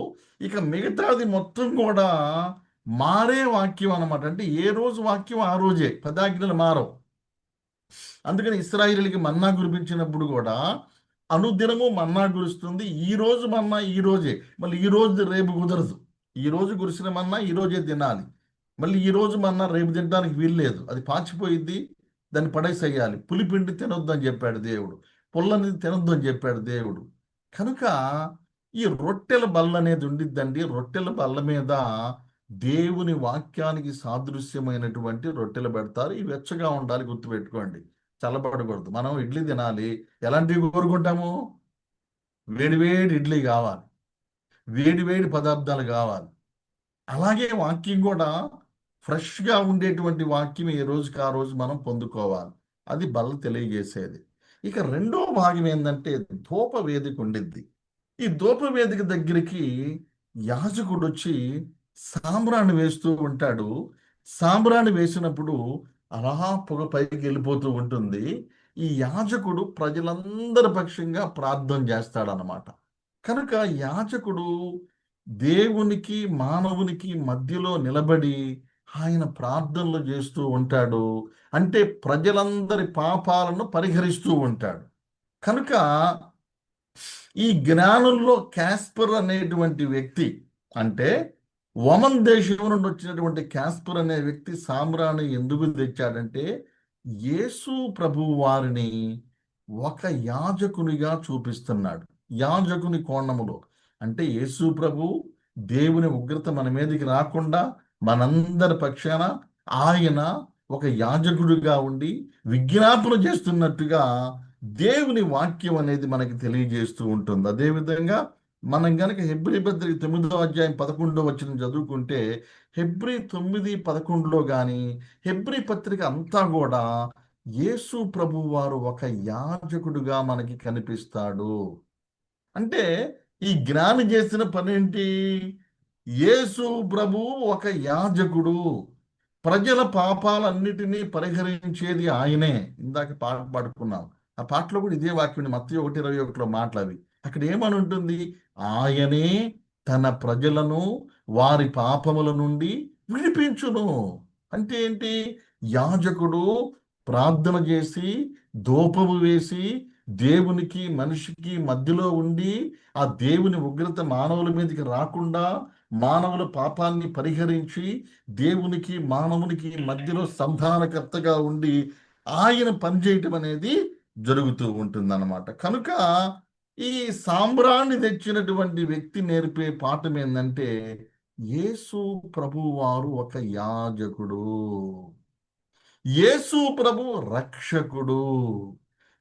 ఇక మిగతాది మొత్తం కూడా మారే వాక్యం అన్నమాట. అంటే ఏ రోజు వాక్యం ఆ రోజే. 10 ఆజ్ఞలు మారవు. అందుకని ఇశ్రాయేలుకి మన్నా కురిపించినప్పుడు కూడా అనుదినము మన్నా కురుస్తుంది. ఈ రోజు మన్నా ఈ రోజే, మళ్ళీ ఈ రోజు రేపు కుదరదు. ఈ రోజు కురిసిన మన్నా ఈ రోజే తినాలి. మళ్ళీ ఈ రోజు మన్నా రేపు తినడానికి వీల్లేదు, అది పాచిపోయిద్ది, దాన్ని పడేసేయాలి. పులిపిండి తినొద్దు అని చెప్పాడు దేవుడు, పుల్లని తినొద్దు అని చెప్పాడు దేవుడు. కనుక ఈ రొట్టెల బల్ల అనేది ఉండిద్దండి. రొట్టెల బల్ల మీద దేవుని వాక్యానికి సాదృశ్యమైనటువంటి రొట్టెలు పెడతారు. ఇవి వెచ్చగా ఉండాలి, గుర్తుపెట్టుకోండి, చల్లబడకూడదు. మనం ఇడ్లీ తినాలి, ఎలాంటివి కోరుకుంటాము? వేడివేడి ఇడ్లీ కావాలి, వేడివేడి పదార్థాలు కావాలి. అలాగే వాక్యం కూడా ఫ్రెష్గా ఉండేటువంటి వాక్యం ఏ రోజుకి ఆ రోజు మనం పొందుకోవాలి. అది బల్ల తెలియజేసేది. ఇక రెండో భాగం ఏంటంటే ధూప వేదిక ఉండిద్ది. ఈ ధూప వేదిక దగ్గరికి యాజకుడు వచ్చి సాంబ్రాణి వేస్తూ ఉంటాడు. సాంబ్రాణి వేసినప్పుడు అలా పొగ పైకి వెళ్ళిపోతూ ఉంటుంది. ఈ యాజకుడు ప్రజలందరి పక్షంగా ప్రార్థన చేస్తాడనమాట. కనుక యాజకుడు దేవునికి మానవునికి మధ్యలో నిలబడి ఆయన ప్రార్థనలు చేస్తూ ఉంటాడు. అంటే ప్రజలందరి పాపాలను పరిహరిస్తూ ఉంటాడు. కనుక ఈ జ్ఞానుల్లో క్యాస్పర్ అనేటువంటి వ్యక్తి, అంటే ఒమన్ దేశం నుండి వచ్చినటువంటి క్యాస్పర్ అనే వ్యక్తి సాంబ్రాణి ఎందుకు తెచ్చాడంటే యేసు ప్రభువు వారిని ఒక యాజకునిగా చూపిస్తున్నాడు. యాజకుని కోణములో అంటే యేసు ప్రభు దేవుని ఉగ్రత మన మీదకి రాకుండా మనందరి పక్షాన ఆయన ఒక యాజకుడిగా ఉండి విజ్ఞాపన చేస్తున్నట్టుగా దేవుని వాక్యం అనేది మనకి తెలియజేస్తూ ఉంటుంది. అదేవిధంగా మనం కనుక హెబ్రీ పత్రిక 9వ అధ్యాయం 11వ వచనం చదువుకుంటే హెబ్రీ 9:11లో కానీ హెబ్రీ పత్రిక అంతా కూడా యేసు ప్రభు వారు ఒక యాజకుడుగా మనకి కనిపిస్తాడు. అంటే ఈ జ్ఞాని చేసిన పనేంటి? యేసు ప్రభు ఒక యాజకుడు, ప్రజల పాపాలన్నిటినీ పరిహరించేది ఆయనే. ఇందాక పాట పాడుకున్నాం, ఆ పాటలో కూడా ఇదే వాక్యం, మత్తయి 1:21లో మాటలవి. అక్కడ ఏమని ఉంటుంది? ఆయనే తన ప్రజలను వారి పాపముల నుండి విడిపించును. అంటే ఏంటి? యాజకుడు ప్రార్థన చేసి ధూపము వేసి దేవునికి మనిషికి మధ్యలో ఉండి ఆ దేవుని ఉగ్రత మానవుల మీదకి రాకుండా మానవుల పాపాన్ని పరిహరించి దేవునికి మానవునికి మధ్యలో సంధానకర్తగా ఉండి ఆయన పనిచేయటం అనేది జరుగుతూ ఉంటుందన్నమాట. కనుక ఈ సాంబ్రాన్ని తెచ్చినటువంటి వ్యక్తి నేర్పే పాఠం ఏంటంటే యేసు ప్రభువారు ఒక యాజకుడు, యేసు ప్రభు రక్షకుడు,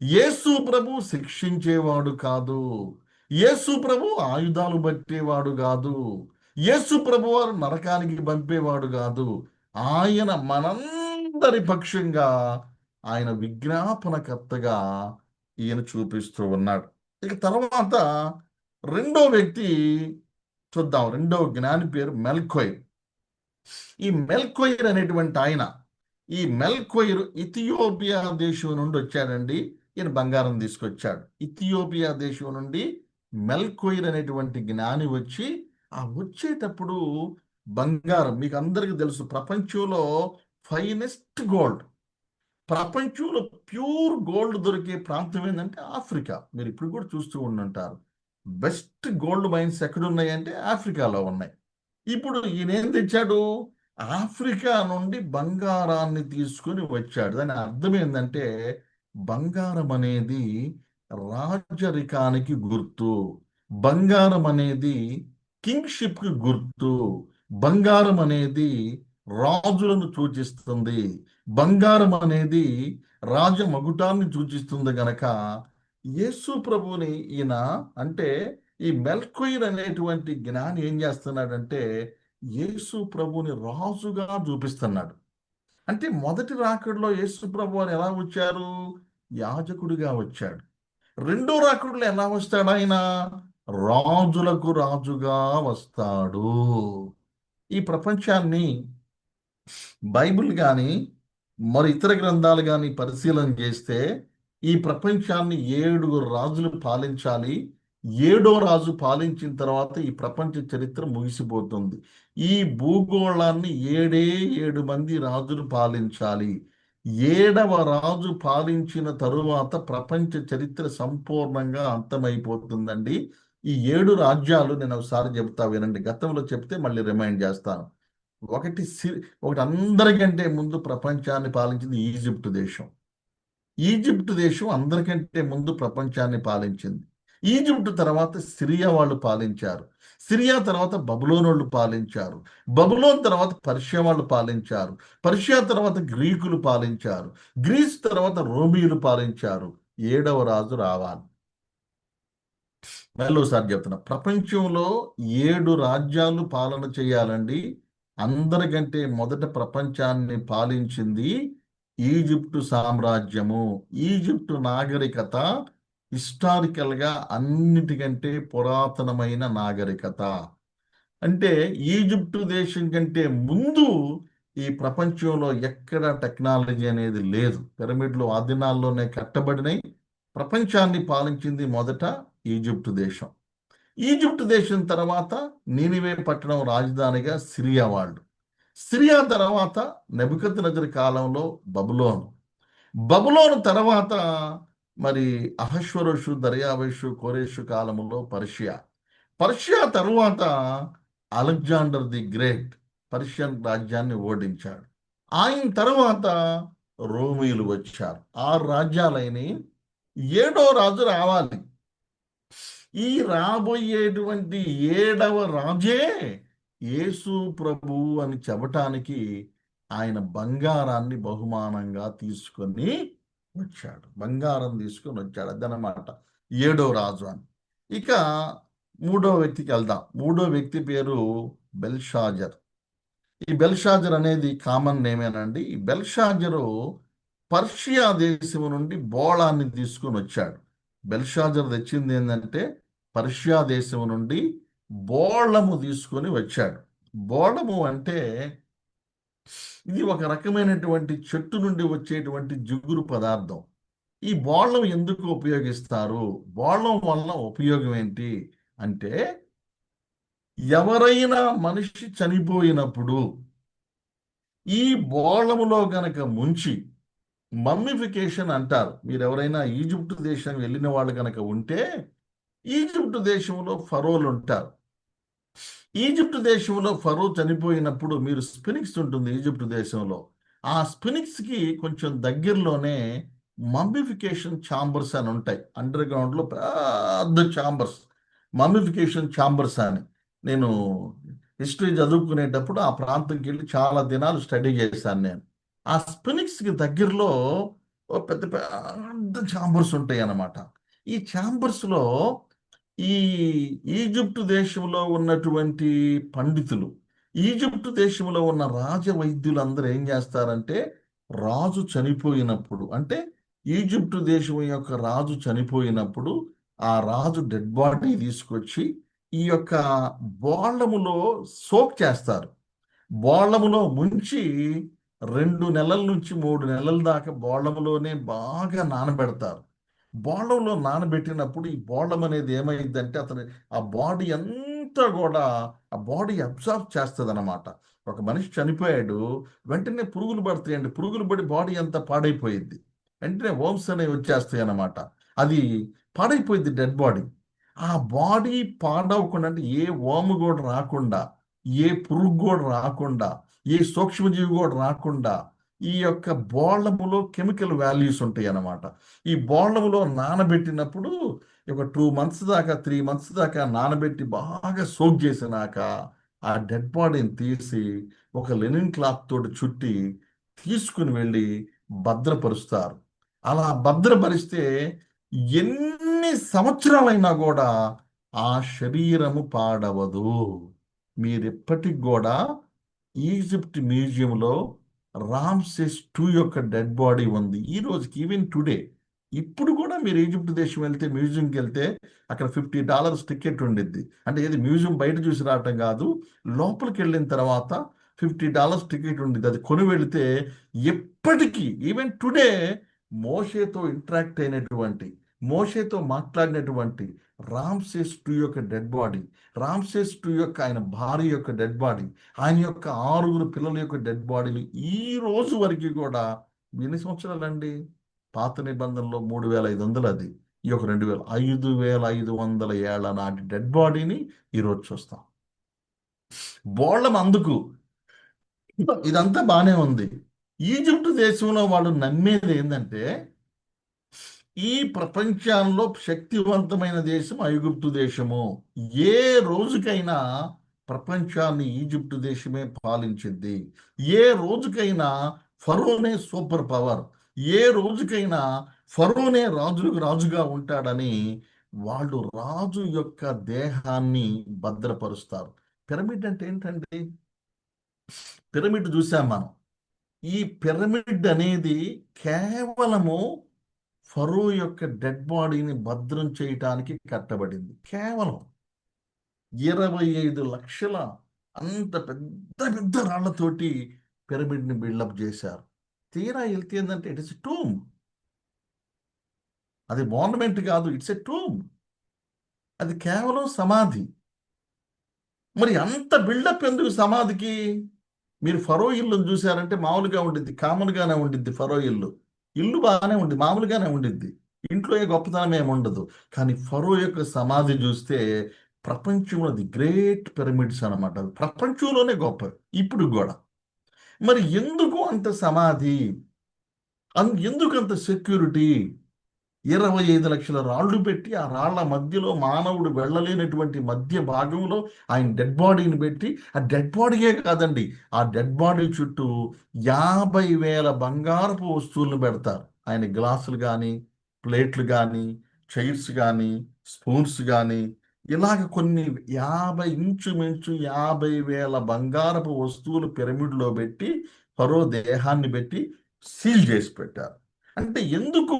యేసు ప్రభు శిక్షించేవాడు కాదు, యేసు ప్రభు ఆయుధాలు పట్టేవాడు కాదు, యేసు ప్రభు వారు నరకానికి పంపేవాడు కాదు. ఆయన మనందరి పక్షంగా ఆయన విజ్ఞాపనకర్తగా ఈయన చూపిస్తూ ఉన్నాడు. ఇక తర్వాత రెండో వ్యక్తి చూద్దాం. రెండో జ్ఞాని పేరు మెల్కోయిర్. ఈ మెల్కోయిర్ అనేటువంటి ఆయన, ఈ మెల్కోయిర్ ఇథియోపియా దేశం నుండి వచ్చాడండి. ఈయన బంగారం తీసుకొచ్చాడు. ఇథియోపియా దేశం నుండి మెల్కోయిర్ అనేటువంటి జ్ఞాని వచ్చి ఆ వచ్చేటప్పుడు బంగారం, మీకు అందరికీ తెలుసు ప్రపంచంలో ఫైనెస్ట్ గోల్డ్, ప్రపంచంలో ప్యూర్ గోల్డ్ దొరికే ప్రాంతం ఏంటంటే ఆఫ్రికా. మీరు ఇప్పుడు కూడా చూస్తూ ఉండుంటారు. బెస్ట్ గోల్డ్ మైన్స్ ఎక్కడున్నాయంటే ఆఫ్రికాలో ఉన్నాయి. ఇప్పుడు ఈయన ఏం తెచ్చాడు? ఆఫ్రికా నుండి బంగారాన్ని తీసుకుని వచ్చాడు. దాని అర్థం ఏంటంటే బంగారం అనేది రాజరికానికి గుర్తు, బంగారం అనేది కింగ్షిప్కి గుర్తు, బంగారం అనేది రాజులను సూచిస్తుంది, బంగారం అనేది రాజమగుటాన్ని సూచిస్తుంది. గనక యేసు ప్రభుని ఈయన అంటే ఈ మెల్కోయిర్ అనేటువంటి జ్ఞాని ఏం చేస్తున్నాడంటే యేసు ప్రభుని రాజుగా చూపిస్తున్నాడు. అంటే మొదటి రాకడలో యేసు ప్రభు అని ఎలా వచ్చారు? యాజకుడిగా వచ్చాడు. రెండో రాకడలో ఎలా వస్తాడు? ఆయన రాజులకు రాజుగా వస్తాడు. ఈ ప్రపంచాన్ని బైబిల్ కానీ మరి ఇతర గ్రంథాలు కానీ పరిశీలన చేస్తే ఈ ప్రపంచాన్ని 7 రాజులు పాలించాలి. 7వ రాజు పాలించిన తర్వాత ఈ ప్రపంచ చరిత్ర ముగిసిపోతుంది. ఈ భూగోళాన్ని 7 మంది రాజులు పాలించాలి. 7వ రాజు పాలించిన తరువాత ప్రపంచ చరిత్ర సంపూర్ణంగా అంతమైపోతుందండి. ఈ 7 రాజ్యాలు నేను ఒకసారి చెప్తా వినండి. గతంలో చెప్తే మళ్ళీ రిమైండ్ చేస్తాను. ఒకటి అందరికంటే ముందు ప్రపంచాన్ని పాలించింది ఈజిప్ట్ దేశం. ఈజిప్ట్ దేశం అందరికంటే ముందు ప్రపంచాన్ని పాలించింది. ఈజిప్ట్ తర్వాత సిరియా వాళ్ళు పాలించారు. సిరియా తర్వాత బబులోన్ వాళ్ళు పాలించారు. బబులోన్ తర్వాత పర్షియా వాళ్ళు పాలించారు. పర్షియా తర్వాత గ్రీకులు పాలించారు. గ్రీస్ తర్వాత రోమియులు పాలించారు. 7వ రాజు రావాలి. మళ్ళీసారి చెప్తున్నా, ప్రపంచంలో 7 రాజ్యాలు పాలన చేయాలండి. అందరికంటే మొదట ప్రపంచాన్ని పాలించింది ఈజిప్టు సామ్రాజ్యము. ఈజిప్టు నాగరికత హిస్టారికల్గా అన్నిటికంటే పురాతనమైన నాగరికత. అంటే ఈజిప్టు దేశం కంటే ముందు ఈ ప్రపంచంలో ఎక్కడ టెక్నాలజీ అనేది లేదు. పిరమిడ్లు ఆ దినాల్లోనే కట్టబడినాయి. ప్రపంచాన్ని పాలించింది మొదట ఈజిప్టు దేశం. ఈజిప్ట్ దేశం తర్వాత నీనివే పట్టణం రాజధానిగా సిరియా వాళ్ళు. సిరియా తర్వాత నెబుకద్నెజరు కాలంలో బబులోను. బబులోను తర్వాత మరి అహష్వరోషు, దర్యావేషు, కోరేషు కాలంలో పర్షియా. పర్షియా తర్వాత అలెగ్జాండర్ ది గ్రేట్ పర్షియన్ రాజ్యాన్ని ఓడించాడు. ఆయన తర్వాత రోమియులు వచ్చారు. 6 రాజ్యాలైన 7వ రాజు రావాలి. ఈ రాబోయేటువంటి 7వ రాజే యేసు ప్రభు అని చెప్పటానికి ఆయన బంగారాన్ని బహుమానంగా తీసుకొని వచ్చాడు. బంగారం తీసుకొని వచ్చాడు. అదనమాట 7వ రాజు అని. ఇక 3వ వ్యక్తికి వెళ్దాం. 3వ వ్యక్తి పేరు బెల్షాజర్. ఈ బెల్షాజర్ అనేది కామన్ నేమేనండి. ఈ బెల్షాజరు పర్షియా దేశం నుండి బోళాన్ని తీసుకొని వచ్చాడు. బెల్షాజర్ తెచ్చింది ఏంటంటే పర్షియా దేశం నుండి బోళము తీసుకొని వచ్చాడు. బోళము అంటే ఇది ఒక రకమైనటువంటి చెట్టు నుండి వచ్చేటువంటి జిగురు పదార్థం. ఈ బోళం ఎందుకు ఉపయోగిస్తారు? బోళం వలన ఉపయోగం ఏంటి అంటే ఎవరైనా మనిషి చనిపోయినప్పుడు ఈ బోళములో గనక ముంచి మమ్మిఫికేషన్ అంటారు. మీరు ఎవరైనా ఈజిప్ట్ దేశం వెళ్ళిన వాళ్ళు కనుక ఉంటే, ఈజిప్ట్ దేశంలో ఫరోలు ఉంటారు. ఈజిప్ట్ దేశంలో ఫరో చనిపోయినప్పుడు మీరు స్పినిక్స్ ఉంటుంది ఈజిప్ట్ దేశంలో. ఆ స్పినిక్స్కి కొంచెం దగ్గరలోనే మమ్మిఫికేషన్ ఛాంబర్స్ అని ఉంటాయి. అండర్ గ్రౌండ్లో పెద్ద ఛాంబర్స్, మమ్మిఫికేషన్ ఛాంబర్స్ అని. నేను హిస్టరీ చదువుకునేటప్పుడు ఆ ప్రాంతంకి వెళ్ళి చాలా దినాలు స్టడీ చేశాను నేను. ఆ స్పినిక్స్కి దగ్గరలో ఓ పెద్ద పెద్ద ఛాంబర్స్ ఉంటాయి అన్నమాట. ఈ ఛాంబర్స్లో ఈ ఈజిప్టు దేశంలో ఉన్నటువంటి పండితులు, ఈజిప్టు దేశంలో ఉన్న రాజ వైద్యులందరూ ఏం చేస్తారంటే, రాజు చనిపోయినప్పుడు, అంటే ఈజిప్టు దేశం యొక్క రాజు చనిపోయినప్పుడు ఆ రాజు డెడ్ బాడీ తీసుకొచ్చి ఈ యొక్క బోళములో సోక్ చేస్తారు. బోళములో ముంచి 2 నెలల నుంచి 3 నెలల దాకా బోళములోనే బాగా నానబెడతారు. బోళంలో నానబెట్టినప్పుడు ఈ బోళం అనేది ఏమైందంటే ఆ బాడీ అంతా కూడా ఆ బాడీ అబ్జర్వ్ చేస్తుంది అనమాట. ఒక మనిషి చనిపోయాడు, వెంటనే పురుగులు పడతాయండి. పురుగులు పడి బాడీ అంతా పాడైపోయింది. వెంటనే వోమ్స్ అనేవి వచ్చేస్తాయి అన్నమాట. అది పాడైపోయింది డెడ్ బాడీ. ఆ బాడీ పాడవకుండా, అంటే ఏ ఓము కూడా రాకుండా, ఏ పురుగు కూడా రాకుండా, ఏ సూక్ష్మజీవి కూడా రాకుండా ఈ యొక్క బోళములో కెమికల్ వాల్యూస్ ఉంటాయి అన్నమాట. ఈ బోళములో నానబెట్టినప్పుడు ఒక 2 months దాకా 3 months దాకా నానబెట్టి బాగా సోక్ చేసినాక ఆ డెడ్ బాడీని తీసి ఒక లెనిన్ క్లాత్ తోటి చుట్టి తీసుకుని వెళ్ళి భద్రపరుస్తారు. అలా భద్రపరిస్తే ఎన్ని సంవత్సరాలైనా కూడా ఆ శరీరము పాడవదు. మీరెప్పటికి కూడా ఈజిప్ట్ మ్యూజియంలో రామ్సెస్ II యొక్క డెడ్ బాడీ ఉంది ఈ రోజుకి, ఈవెన్ టుడే. ఇప్పుడు కూడా మీరు ఈజిప్ట్ దేశం వెళ్తే, మ్యూజియంకి వెళ్తే అక్కడ $50 టికెట్ ఉండిద్ది. అంటే ఏది మ్యూజియం బయట చూసి రావటం కాదు, లోపలికి వెళ్ళిన తర్వాత $50 టికెట్ ఉండిద్ది. అది కొని వెళితే ఎప్పటికీ, ఈవెన్ టుడే, మోషేతో ఇంటరాక్ట్ అయినటువంటి, మోషేతో మాట్లాడినటువంటి రామ్సెస్ II యొక్క డెడ్ బాడీ, రామ్సెస్ II యొక్క ఆయన భార్య యొక్క డెడ్ బాడీ, ఆయన యొక్క 6 పిల్లల యొక్క డెడ్ బాడీలు ఈ రోజు వరకు కూడా, ఎన్ని సంవత్సరాలండి? పాత నిబంధనలో 3500, అది ఈ యొక్క 5500 ఏళ్ల నాటి డెడ్ బాడీని ఈరోజు చూస్తాం. బోళ్ళం అందుకు ఇదంతా బానే ఉంది. ఈజిప్ట్ దేశంలో వాళ్ళు నమ్మేది ఏంటంటే, ఈ ప్రపంచంలో శక్తివంతమైన దేశం ఐగుప్తు దేశము. ఏ రోజుకైనా ప్రపంచాన్ని ఈజిప్టు దేశమే పాలించింది. ఏ రోజుకైనా ఫరోనే సూపర్ పవర్. ఏ రోజుకైనా ఫరోనే రాజుగా ఉంటాడని వాళ్ళు రాజు యొక్క దేహాన్ని భద్రపరుస్తారు. పిరమిడ్ అంటే ఏంటండి? పిరమిడ్ చూసాం మనం. ఈ పిరమిడ్ అనేది కేవలము ఫరో యొక్క డెడ్ బాడీని భద్రం చేయటానికి కట్టబడింది. కేవలం 25 లక్షల అంత పెద్ద పెద్ద రాళ్లతోటి పిరమిడ్ని బిల్డప్ చేశారు. తీరా వెళ్తే ఏంటంటే ఇట్ ఇస్ ఎ టూమ్. అది మాన్యుమెంట్ కాదు, ఇట్స్ ఎ టూమ్. అది కేవలం సమాధి. మరి అంత బిల్డప్ ఎందుకు సమాధికి? మీరు ఫరో ఇల్లును చూసారంటే మామూలుగా ఉండిద్ది, కామన్గానే ఉండిద్ది. ఫరో ఇల్లు బాగానే ఉంది, మామూలుగానే ఉండిద్ది, ఇంట్లో ఏ గొప్పతనం ఏమి ఉండదు. కానీ ఫరో యొక్క సమాధి చూస్తే ప్రపంచంలో ది గ్రేట్ పిరమిడ్స్ అనమాట. ప్రపంచంలోనే గొప్ప ఇప్పుడు కూడా. మరి ఎందుకు అంత సమాధి? ఎందుకు అంత సెక్యూరిటీ? 25 లక్షల రాళ్ళు పెట్టి ఆ రాళ్ల మధ్యలో మానవుడు వెళ్ళలేనటువంటి మధ్య భాగంలో ఆయన డెడ్ బాడీని పెట్టి, ఆ డెడ్ బాడీయే కాదండి, ఆ డెడ్ బాడీ చుట్టూ 50,000 బంగారపు వస్తువులను పెడతారు. ఆయన గ్లాసులు కానీ, ప్లేట్లు కానీ, చైర్స్ కానీ, స్పూన్స్ కానీ, ఇలాగ కొన్ని 50,000 బంగారపు వస్తువులు పిరమిడ్లో పెట్టి ఫరో దేహాన్ని పెట్టి సీల్ చేసి పెట్టారు. అంటే ఎందుకు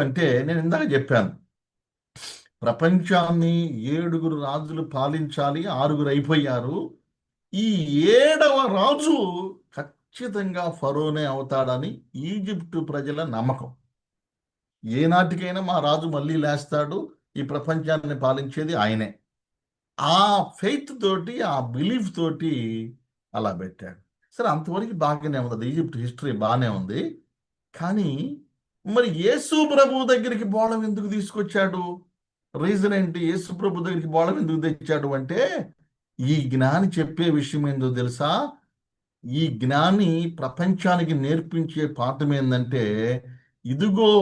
అంటే, నేను ఇందాక చెప్పాను, ప్రపంచాన్ని 7 రాజులు పాలించాలి, 6 అయిపోయారు. ఈ 7వ రాజు ఖచ్చితంగా ఫరోనే అవుతాడని ఈజిప్టు ప్రజల నమ్మకం. ఏనాటికైనా మా రాజు మళ్ళీ లేస్తాడు, ఈ ప్రపంచాన్ని పాలించేది ఆయనే. ఆ ఫెయిత్ తోటి, ఆ బిలీఫ్ తోటి అలా పెట్టాడు. సరే, అంతవరకు బాగానే ఉంది. ఈజిప్ట్ హిస్టరీ బాగానే ఉంది. కానీ మరి యేసు ప్రభు దగ్గరికి బోళం ఎందుకు తీసుకొచ్చాడు? రీజన్ ఏంటి? యేసు ప్రభు దగ్గరికి బోళం ఎందుకు తెచ్చాడు అంటే, ఈ జ్ఞాని చెప్పే విషయం ఏందో తెలుసా? ఈ జ్ఞాని ప్రపంచానికి నేర్పించే పాఠం ఏంటంటే, ఇదిగో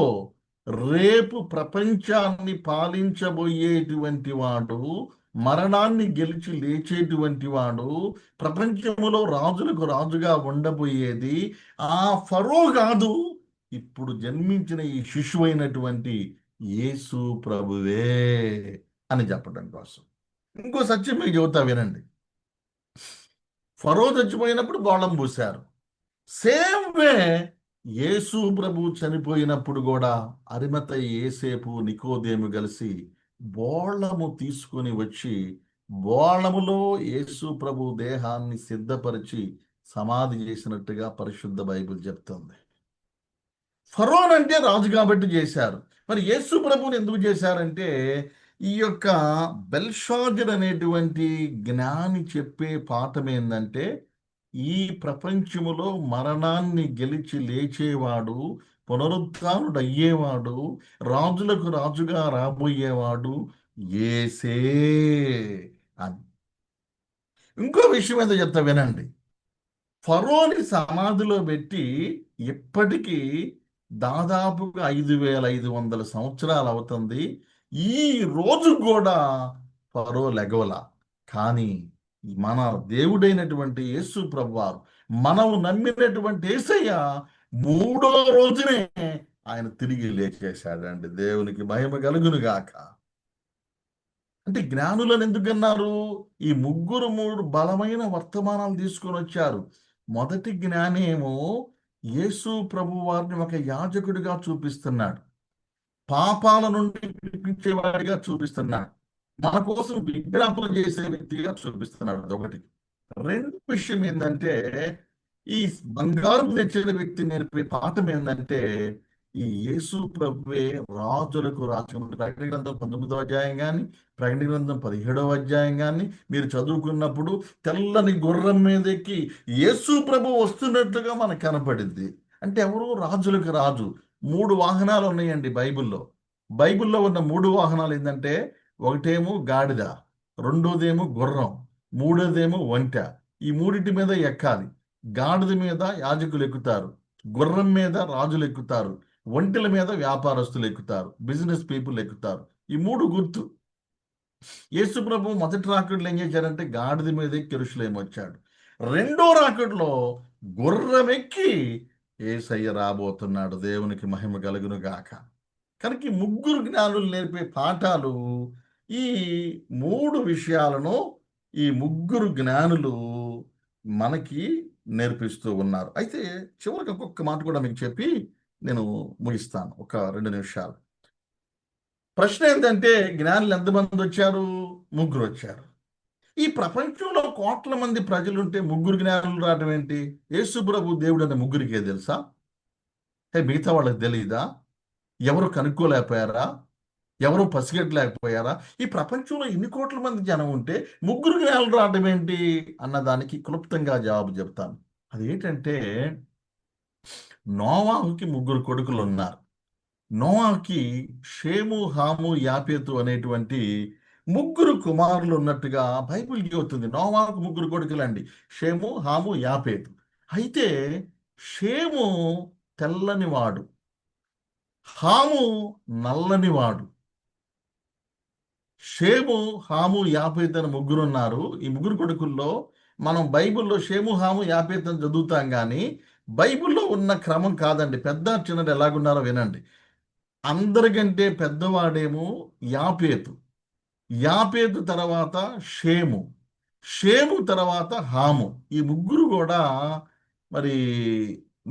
రేపు ప్రపంచాన్ని పాలించబోయేటువంటి వాడు, మరణాన్ని గెలిచి లేచేటువంటి వాడు, ప్రపంచములో రాజులకు రాజుగా ఉండబోయేది ఆ ఫరో కాదు, ఇప్పుడు జన్మించిన ఈ శిశువైనటువంటి యేసు ప్రభువే అని చెప్పడం కోసం. ఇంకో సత్యం మీకు చెబుతా వినండి. ఫరో చచ్చిపోయినప్పుడు బోళం పూశారు. సేమ్ వే యేసు ప్రభు చనిపోయినప్పుడు కూడా అరిమతయి, యేసేపు, నికోదేము కలిసి బోళము తీసుకొని వచ్చి బోళములో యేసు ప్రభు దేహాన్ని సిద్ధపరిచి సమాధి చేసినట్టుగా పరిశుద్ధ బైబిల్ చెప్తుంది. ఫరోన్ అంటే రాజు కాబట్టి చేశారు. మరి యేసు ప్రభుని ఎందుకు చేశారంటే, ఈ యొక్క బెల్షాజర్ అనేటువంటి జ్ఞాని చెప్పే పాఠం ఏంటంటే, ఈ ప్రపంచములో మరణాన్ని గెలిచి లేచేవాడు, పునరుత్థానుడు అయ్యేవాడు, రాజులకు రాజుగా రాబోయేవాడు యేసే అని. ఇంకో విషయం ఏదో చెప్తా వినండి. ఫరోని సమాధిలో పెట్టి ఇప్పటికీ దాదాపుగా 5500 సంవత్సరాలు అవుతుంది. ఈ రోజు కూడా ఫరో లెగవల. కానీ మన దేవుడైనటువంటి యేసు ప్రభువారు, మనం నమ్మినటువంటి యేసయ్య 3వ రోజునే ఆయన తిరిగి లేచేశాడండి. దేవునికి మహిమ కలుగును గాక. అంటే జ్ఞానులను ఎందుకన్నారు? ఈ ముగ్గురు 3 బలమైన వర్తమానాలు తీసుకొని వచ్చారు. మొదటి జ్ఞానేమో యేసు ప్రభు వారిని ఒక యాజకుడిగా చూపిస్తున్నాడు, పాపాల నుండి విడిపించేవాడిగా చూపిస్తున్నాడు, మన కోసం విజ్ఞాపన చేసే వ్యక్తిగా చూపిస్తున్నాడు. అదొకటి. రెండో విషయం ఏంటంటే, ఈ బంగారం తెచ్చిన వ్యక్తి నేర్పే పాఠం ఏంటంటే, ఈ యేసు ప్రభువే రాజులకు రాజు. ప్రకటన గ్రంథం 19వ అధ్యాయం కానీ, ప్రకటన గ్రంథం 17వ అధ్యాయం కానీ మీరు చదువుకున్నప్పుడు తెల్లని గుర్రం మీద ఎక్కి యేసు ప్రభు వస్తున్నట్లుగా మనకు కనపడింది. అంటే ఎవరు? రాజులకు రాజు. 3 వాహనాలు ఉన్నాయండి బైబిల్లో. బైబిల్లో ఉన్న 3 వాహనాలు ఏంటంటే, ఒకటేమో గాడిద, రెండోదేమో గుర్రం, మూడోదేమో ఒంటె. ఈ మూడింటి మీద ఎక్కాలి. గాడిద మీద యాజకులు ఎక్కుతారు, గుర్రం మీద రాజులు ఎక్కుతారు, ఒంటెల మీద వ్యాపారస్తులు ఎక్కుతారు, బిజినెస్ పీపుల్ ఎక్కుతారు. ఈ 3 గుర్తు. యేసు ప్రభు మొదటి రాకడలో ఏం చేశారంటే, గాడిద మీద ఎక్కి యెరూషలేము వచ్చాడు. రెండో రాకడలో గుర్రం ఎక్కి యేసయ్య రాబోతున్నాడు. దేవునికి మహిమ కలుగును గాక. కనుక ఈ ముగ్గురు జ్ఞానులు నేర్పే పాఠాలు, ఈ 3 విషయాలను ఈ ముగ్గురు జ్ఞానులు మనకి నేర్పిస్తూ ఉన్నారు. అయితే చివరికి ఒక్కొక్క మాట కూడా మీకు చెప్పి నేను ముగిస్తాను, ఒక 2 నిమిషాలు. ప్రశ్న ఏంటంటే, జ్ఞానులు ఎంతమంది వచ్చారు? 3 వచ్చారు. ఈ ప్రపంచంలో కోట్ల మంది ప్రజలుంటే 3 జ్ఞానులు రావడం ఏంటి? యేసు ప్రభు దేవుడు అనే ముగ్గురికే తెలుసా? మిగతా వాళ్ళకి తెలియదా? ఎవరు కనుక్కోలేకపోయారా? ఎవరు పసిగట్టలేకపోయారా? ఈ ప్రపంచంలో ఇన్ని కోట్ల మంది జనం ఉంటే 3 జ్ఞానులు రావడం ఏంటి అన్నదానికి క్లుప్తంగా జవాబు చెప్తాను. అదేంటంటే, నోవాహుకి 3 కొడుకులు ఉన్నారు. నోవాహుకి షేము, హాము, యాపేతు అనేటువంటి 3 కుమారులు ఉన్నట్టుగా బైబిల్ చెబుతుంది. నోవాహుకు 3 కొడుకులండి, షేము, హాము, యాపేతు. అయితే షేము తెల్లనివాడు, హాము నల్లనివాడు. షేము, హాము, యాపేతు అని 3 ఉన్నారు. ఈ 3 కొడుకుల్లో మనం బైబిల్లో షేము, హాము, యాపేతు అని చదువుతాం, కానీ బైబిల్లో ఉన్న క్రమం కాదండి. పెద్ద చిన్నది ఎలాగున్నారో వినండి. అందరికంటే పెద్దవాడేమో యాపేతు, యాపేతు తర్వాత షేము, షేము తర్వాత హాము. ఈ 3 కూడా మరి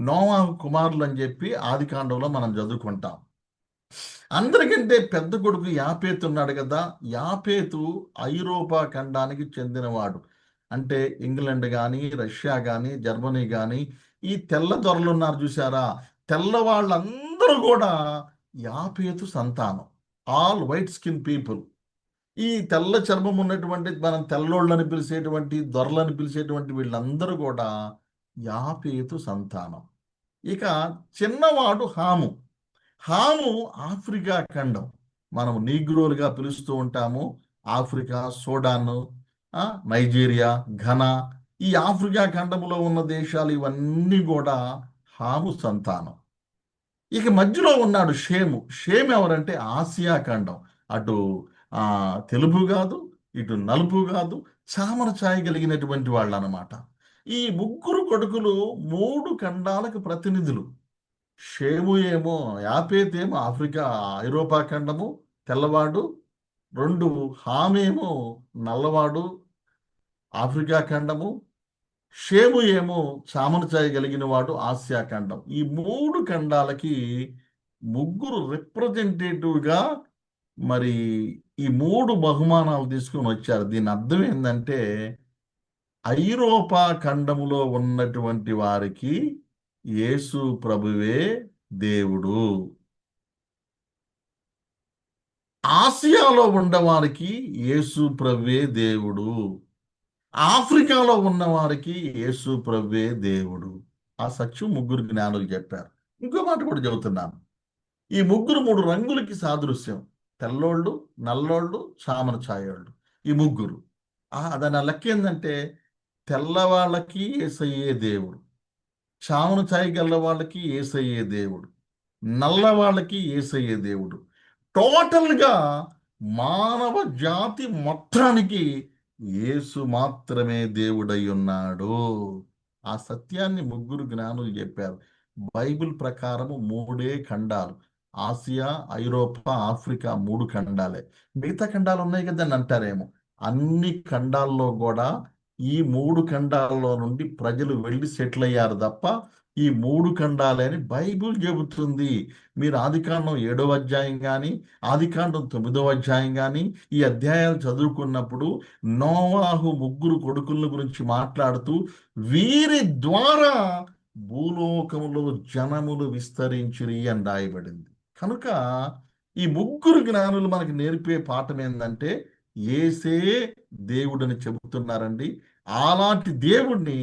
నోవాహు కుమారులు అని చెప్పి ఆదికాండంలో మనం చదువుకుంటాం. అందరికంటే పెద్ద కొడుకు యాపేతు ఉన్నాడు కదా. యాపేతు ఐరోపా ఖండానికి చెందినవాడు. అంటే ఇంగ్లాండ్ కానీ, రష్యా కానీ, జర్మనీ కానీ, ఈ తెల్ల దొరలు ఉన్నారు చూసారా, తెల్ల వాళ్ళందరూ కూడా యాపేతు సంతానం. All white skin people. ఈ తెల్ల చర్మం ఉన్నటువంటి, మనం తెల్లోళ్ళని పిలిచేటువంటి, దొరలని పిలిచేటువంటి వీళ్ళందరూ కూడా యాపేతు సంతానం. ఇక చిన్నవాడు హాము. హాము ఆఫ్రికా ఖండం, మనం నీగ్రోలుగా పిలుస్తూ ఉంటాము. ఆఫ్రికా, సూడాను, నైజీరియా, ఘనా, ఈ ఆఫ్రికా ఖండంలో ఉన్న దేశాలు ఇవన్నీ కూడా హాము సంతానం. ఇక మధ్యలో ఉన్నాడు షేము. షేము ఎవరంటే ఆసియా ఖండం. అటు తెలుపు కాదు, ఇటు నలుపు కాదు, చామర ఛాయ కలిగినటువంటి వాళ్ళు అన్నమాట. ఈ ముగ్గురు కొడుకులు 3 ఖండాలకు ప్రతినిధులు. షేము ఏమో, యాపేత్ ఏమో ఆఫ్రికా ఐరోపా ఖండము తెల్లవాడు, 2 హామేమో నల్లవాడు ఆఫ్రికా ఖండము, షేము ఏమో చామన ఛాయ కలిగిన వాడు ఆసియా ఖండం. ఈ 3 ఖండాలకి ముగ్గురు రిప్రజెంటేటివ్గా మరి ఈ 3 బహుమానాలు తీసుకుని వచ్చారు. దీని అర్థం ఏంటంటే ఐరోపా ఖండములో ఉన్నటువంటి వారికి యేసు ప్రభువే దేవుడు, ఆసియాలో ఉన్నవారికి యేసు ప్రభువే దేవుడు, ఆఫ్రికాలో ఉన్నవారికి యేసు ప్రభువే దేవుడు. ఆ సత్యం ముగ్గురు జ్ఞానులు చెప్పారు. ఇంకో మాట కూడా చెబుతున్నాను. ఈ ముగ్గురు 3 రంగులకి సాదృశ్యం. తెల్లోళ్ళు, నల్లోళ్ళు, చామన ఛాయోళ్ళు. ఈ ముగ్గురు దాని లెక్క ఏంటంటే తెల్లవాళ్ళకి యేసయ్యే దేవుడు, చామన ఛాయ గల్ల వాళ్ళకి యేసయ్యే దేవుడు, నల్లవాళ్ళకి యేసయ్యే దేవుడు. టోటల్గా మానవ జాతి మొత్తానికి యేసు మాత్రమే దేవుడై ఉన్నాడు. ఆ సత్యాన్ని ముగ్గురు జ్ఞానులు చెప్పారు. బైబిల్ ప్రకారము 3 ఖండాలు, ఆసియా, ఐరోపా, ఆఫ్రికా 3 ఖండాలే. మిగతా ఖండాలు ఉన్నాయి కదా అని అంటారేమో. అన్ని ఖండాల్లో కూడా ఈ 3 ఖండాల్లో నుండి ప్రజలు వెళ్ళి సెటిల్ అయ్యారు తప్ప ఈ 3 ఖండాలే అని బైబిల్ చెబుతుంది. మీరు ఆదికాండం 7వ అధ్యాయం కానీ, ఆదికాండం 9వ అధ్యాయం కానీ ఈ అధ్యాయాలు చదువుకున్నప్పుడు నోవాహు ముగ్గురు కొడుకుల గురించి మాట్లాడుతూ వీరి ద్వారా భూలోకములో జనములు విస్తరించిరి అని రాయబడింది. కనుక ఈ ముగ్గురు జ్ఞానులు మనకి నేర్పే పాఠం ఏంటంటే యేసే దేవుడని చెబుతున్నారండి. అలాంటి దేవుణ్ణి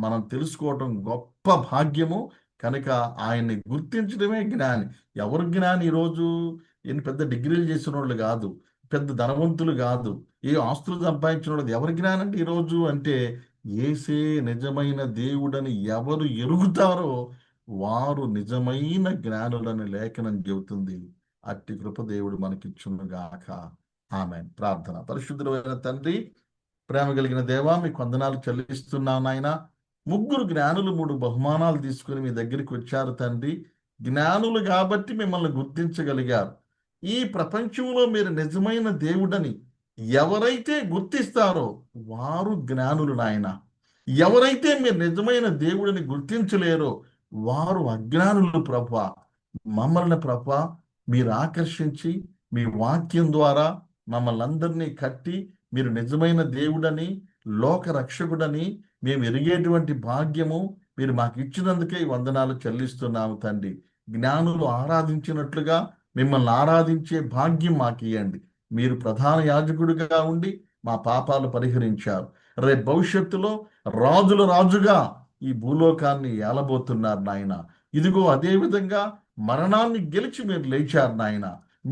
మనం తెలుసుకోవటం గొప్ప భాగ్యము. కనుక ఆయన్ని గుర్తించడమే జ్ఞాని. ఎవరు జ్ఞాని? ఈరోజు పెద్ద డిగ్రీలు చేసిన వాళ్ళు కాదు, పెద్ద ధనవంతులు కాదు, ఏ ఆస్తులు సంపాదించిన వాళ్ళు. ఎవరి జ్ఞానం అంటే ఈరోజు అంటే యేసే నిజమైన దేవుడని ఎవరు ఎరుగుతారో వారు నిజమైన జ్ఞానులని లేఖనం చెబుతుంది. అట్టి కృప దేవుడు మనకిచ్చునుగాక. ఆమేన్. ప్రార్థన. పరిశుద్ధుడైన తండ్రి, ప్రేమ కలిగిన దేవా, మీకు వందనాలు చెల్లిస్తున్నాను నాయన. ముగ్గురు జ్ఞానులు 3 బహుమానాలు తీసుకుని మీ దగ్గరికి వచ్చారు తండ్రి. జ్ఞానులు కాబట్టి మిమ్మల్ని గుర్తించగలిగారు. ఈ ప్రపంచంలో మీరు నిజమైన దేవుడని ఎవరైతే గుర్తిస్తారో వారు జ్ఞానులు నాయన. ఎవరైతే మీరు నిజమైన దేవుడిని గుర్తించలేరో వారు అజ్ఞానులు ప్రభువా. మమ్మల్ని ప్రభువా మీరు ఆకర్షించి మీ వాక్యం ద్వారా మమ్మల్ని అందరినీ కట్టి మీరు నిజమైన దేవుడని, లోక రక్షకుడని మేము ఎరిగేటువంటి భాగ్యము మీరు మాకు ఇచ్చినందుకే ఈ వందనాలు చెల్లిస్తున్నాము తండ్రి. జ్ఞానులు ఆరాధించినట్లుగా మిమ్మల్ని ఆరాధించే భాగ్యం మాకు ఇవ్వండి. మీరు ప్రధాన యాజకుడిగా ఉండి మా పాపాలు పరిహరించారు. రేపు భవిష్యత్తులో రాజుల రాజుగా ఈ భూలోకాన్ని ఏలబోతున్నారు నాయన. ఇదిగో అదే విధంగా మరణాన్ని గెలిచి మీరు లేచారు నాయన.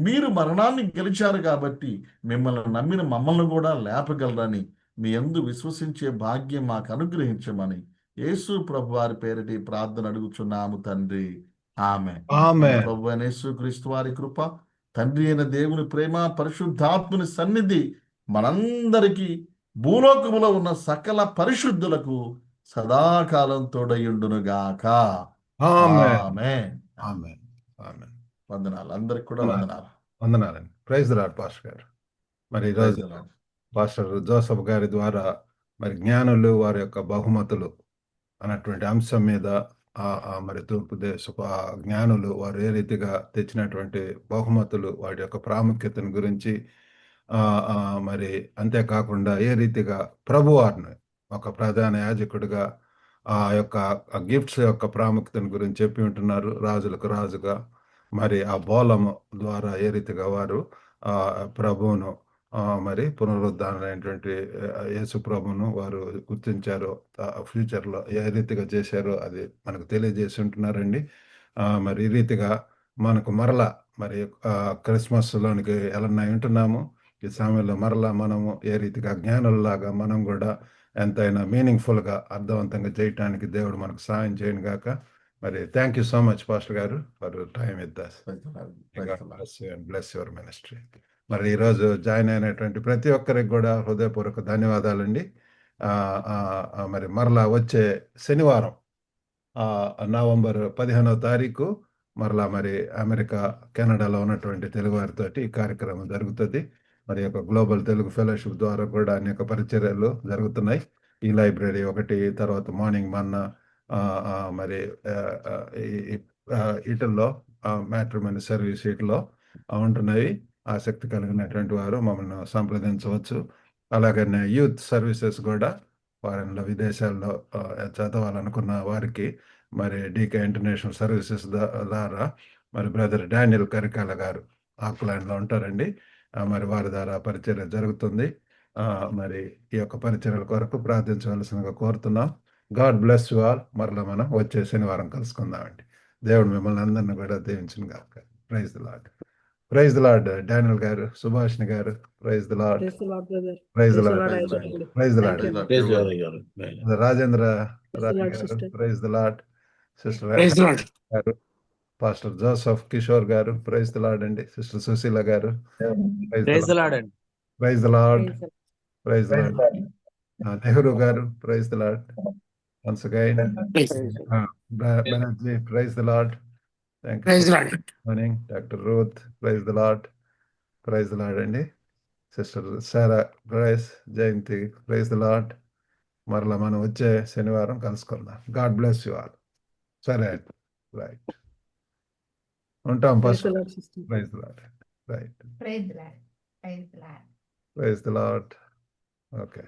మీరు మరణాన్ని గెలిచారు కాబట్టి మిమ్మల్ని నమ్మిన మమ్మల్ని కూడా లేపగలరని మీ యందు విశ్వసించే భాగ్యం మాకు అనుగ్రహించమని యేసు ప్రభు వారి పేరిటి ప్రార్థన అడుగుచున్నాము తండ్రి. ఆమేన్. ప్రభు అయిన యేసుక్రీస్తు వారి కృప, తండ్రి అయిన దేవుని ప్రేమ, పరిశుద్ధాత్ముని సన్నిధి మనందరికీ, భూలోకములో ఉన్న సకల పరిశుద్ధులకు సదాకాలం తోడయుండునుగాక. ఆమేన్. వందనాలు. అందరికి కూడా వందనాలు. వందనాలండి. ప్రైజ్ ది లార్డ్ పాస్టర్ గారు. మరి ఈరోజు పాస్టర్ జోసఫ్ గారి ద్వారా మరి జ్ఞానులు వారి యొక్క బహుమతులు అన్నటువంటి అంశం మీద మరి తూర్పు దేశపు జ్ఞానులు వారు ఏ రీతిగా తెచ్చినటువంటి బహుమతులు వాటి యొక్క ప్రాముఖ్యతను గురించి మరి అంతేకాకుండా ఏ రీతిగా ప్రభువారిని ఒక ప్రధాన యాజకుడిగా ఆ యొక్క గిఫ్ట్స్ యొక్క ప్రాముఖ్యతను గురించి చెప్పి ఉంటున్నారు. రాజులకు రాజుగా మరి ఆ బోలము ద్వారా ఏ రీతిగా వారు ప్రభువును మరి పునరుద్ధరణమైనటువంటి యేసు ప్రభువును వారు గుర్తించారో, ఫ్యూచర్లో ఏ రీతిగా చేశారో అది మనకు తెలియజేసి ఉంటున్నారండి. మరి ఈ రీతిగా మనకు మరలా మరి క్రిస్మస్లోనికి వెళ్ళనై ఉంటున్నాము. ఈ సమయంలో మరలా మనము ఏ రీతిగా జ్ఞానుల్లాగా మనం కూడా ఎంతైనా మీనింగ్ఫుల్గా అర్థవంతంగా చేయటానికి దేవుడు మనకు సహాయం చేయను గాక. మరి thank you so much pastor గారు for time with us. Bless your ministry. మరి ఈరోజు జాయిన్ అయినటువంటి ప్రతి ఒక్కరికి కూడా హృదయపూర్వక ధన్యవాదాలండి. మరి మరలా వచ్చే శనివారం నవంబర్ 15వ తారీఖు మరలా మరి అమెరికా, కెనడాలో ఉన్నటువంటి తెలుగు వారితోటి ఈ కార్యక్రమం జరుగుతుంది. మరి యొక్క గ్లోబల్ తెలుగు ఫెలోషిప్ ద్వారా కూడా అనేక పరిచర్యలు జరుగుతున్నాయి. ఈ లైబ్రరీ ఒకటి, తర్వాత మార్నింగ్ మన్నా, మరి వీటిల్లో మ్యాట్రిమోనీ సర్వీస్ వీటిలో ఉంటున్నాయి. ఆసక్తి కలిగినటువంటి వారు మమ్మల్ని సంప్రదించవచ్చు. అలాగనే యూత్ సర్వీసెస్ కూడా ఫారెన్లో, విదేశాల్లో చదవాలనుకున్న వారికి మరి డీకే ఇంటర్నేషనల్ సర్వీసెస్ ద్వారా మరి బ్రదర్ డానియల్ కరికాల గారు ఆక్లాండ్లో ఉంటారండి. మరి వారి ద్వారా పరిచర్య జరుగుతుంది. మరి ఈ యొక్క పరిచర్యల కొరకు ప్రార్థించవలసిందిగా కోరుతున్నాం. God bless you all. మరలా మనం వచ్చే శనివారం కలుసుకుందామండి. దేవుడు మిమ్మల్ని అందరినీ కూడా దీవించును గాక. Praise the Lord. Praise the Lord Daniel గారు, సుభాషిణి గారు. Praise the Lord. Praise the Lord. Praise the Lord. Rajendra Raju గారు. Praise the Lord. సిస్టర్ గారు, పాస్టర్ జోసఫ్ కిషోర్ గారు. ప్రైజ్ ది లార్డ్ అండి. సిస్టర్ సుశీల గారు. Praise the Lord. Praise the Lord. Praise the Lord. Nehru గారు. Praise the Lord. Once again Banerjee. Praise the Lord. Thank you. Morning doctor Ruth. Praise the Lord. Praise the Lord అండి. Sister Sarah Grace Jayanthi. Praise the Lord. మరలా మనం వచ్చే శనివారం కలుసుకుందాం. God bless you all. సరే, right, ఉంటాం. First praise the Lord. Right, praise the Lord. Okay.